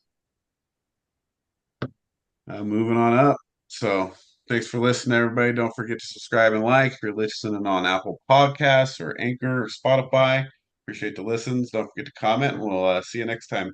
Moving on up. So thanks for listening, everybody. Don't forget to subscribe and like if you're listening on Apple Podcasts or Anchor or Spotify. Appreciate the listens. Don't forget to comment, and we'll see you next time.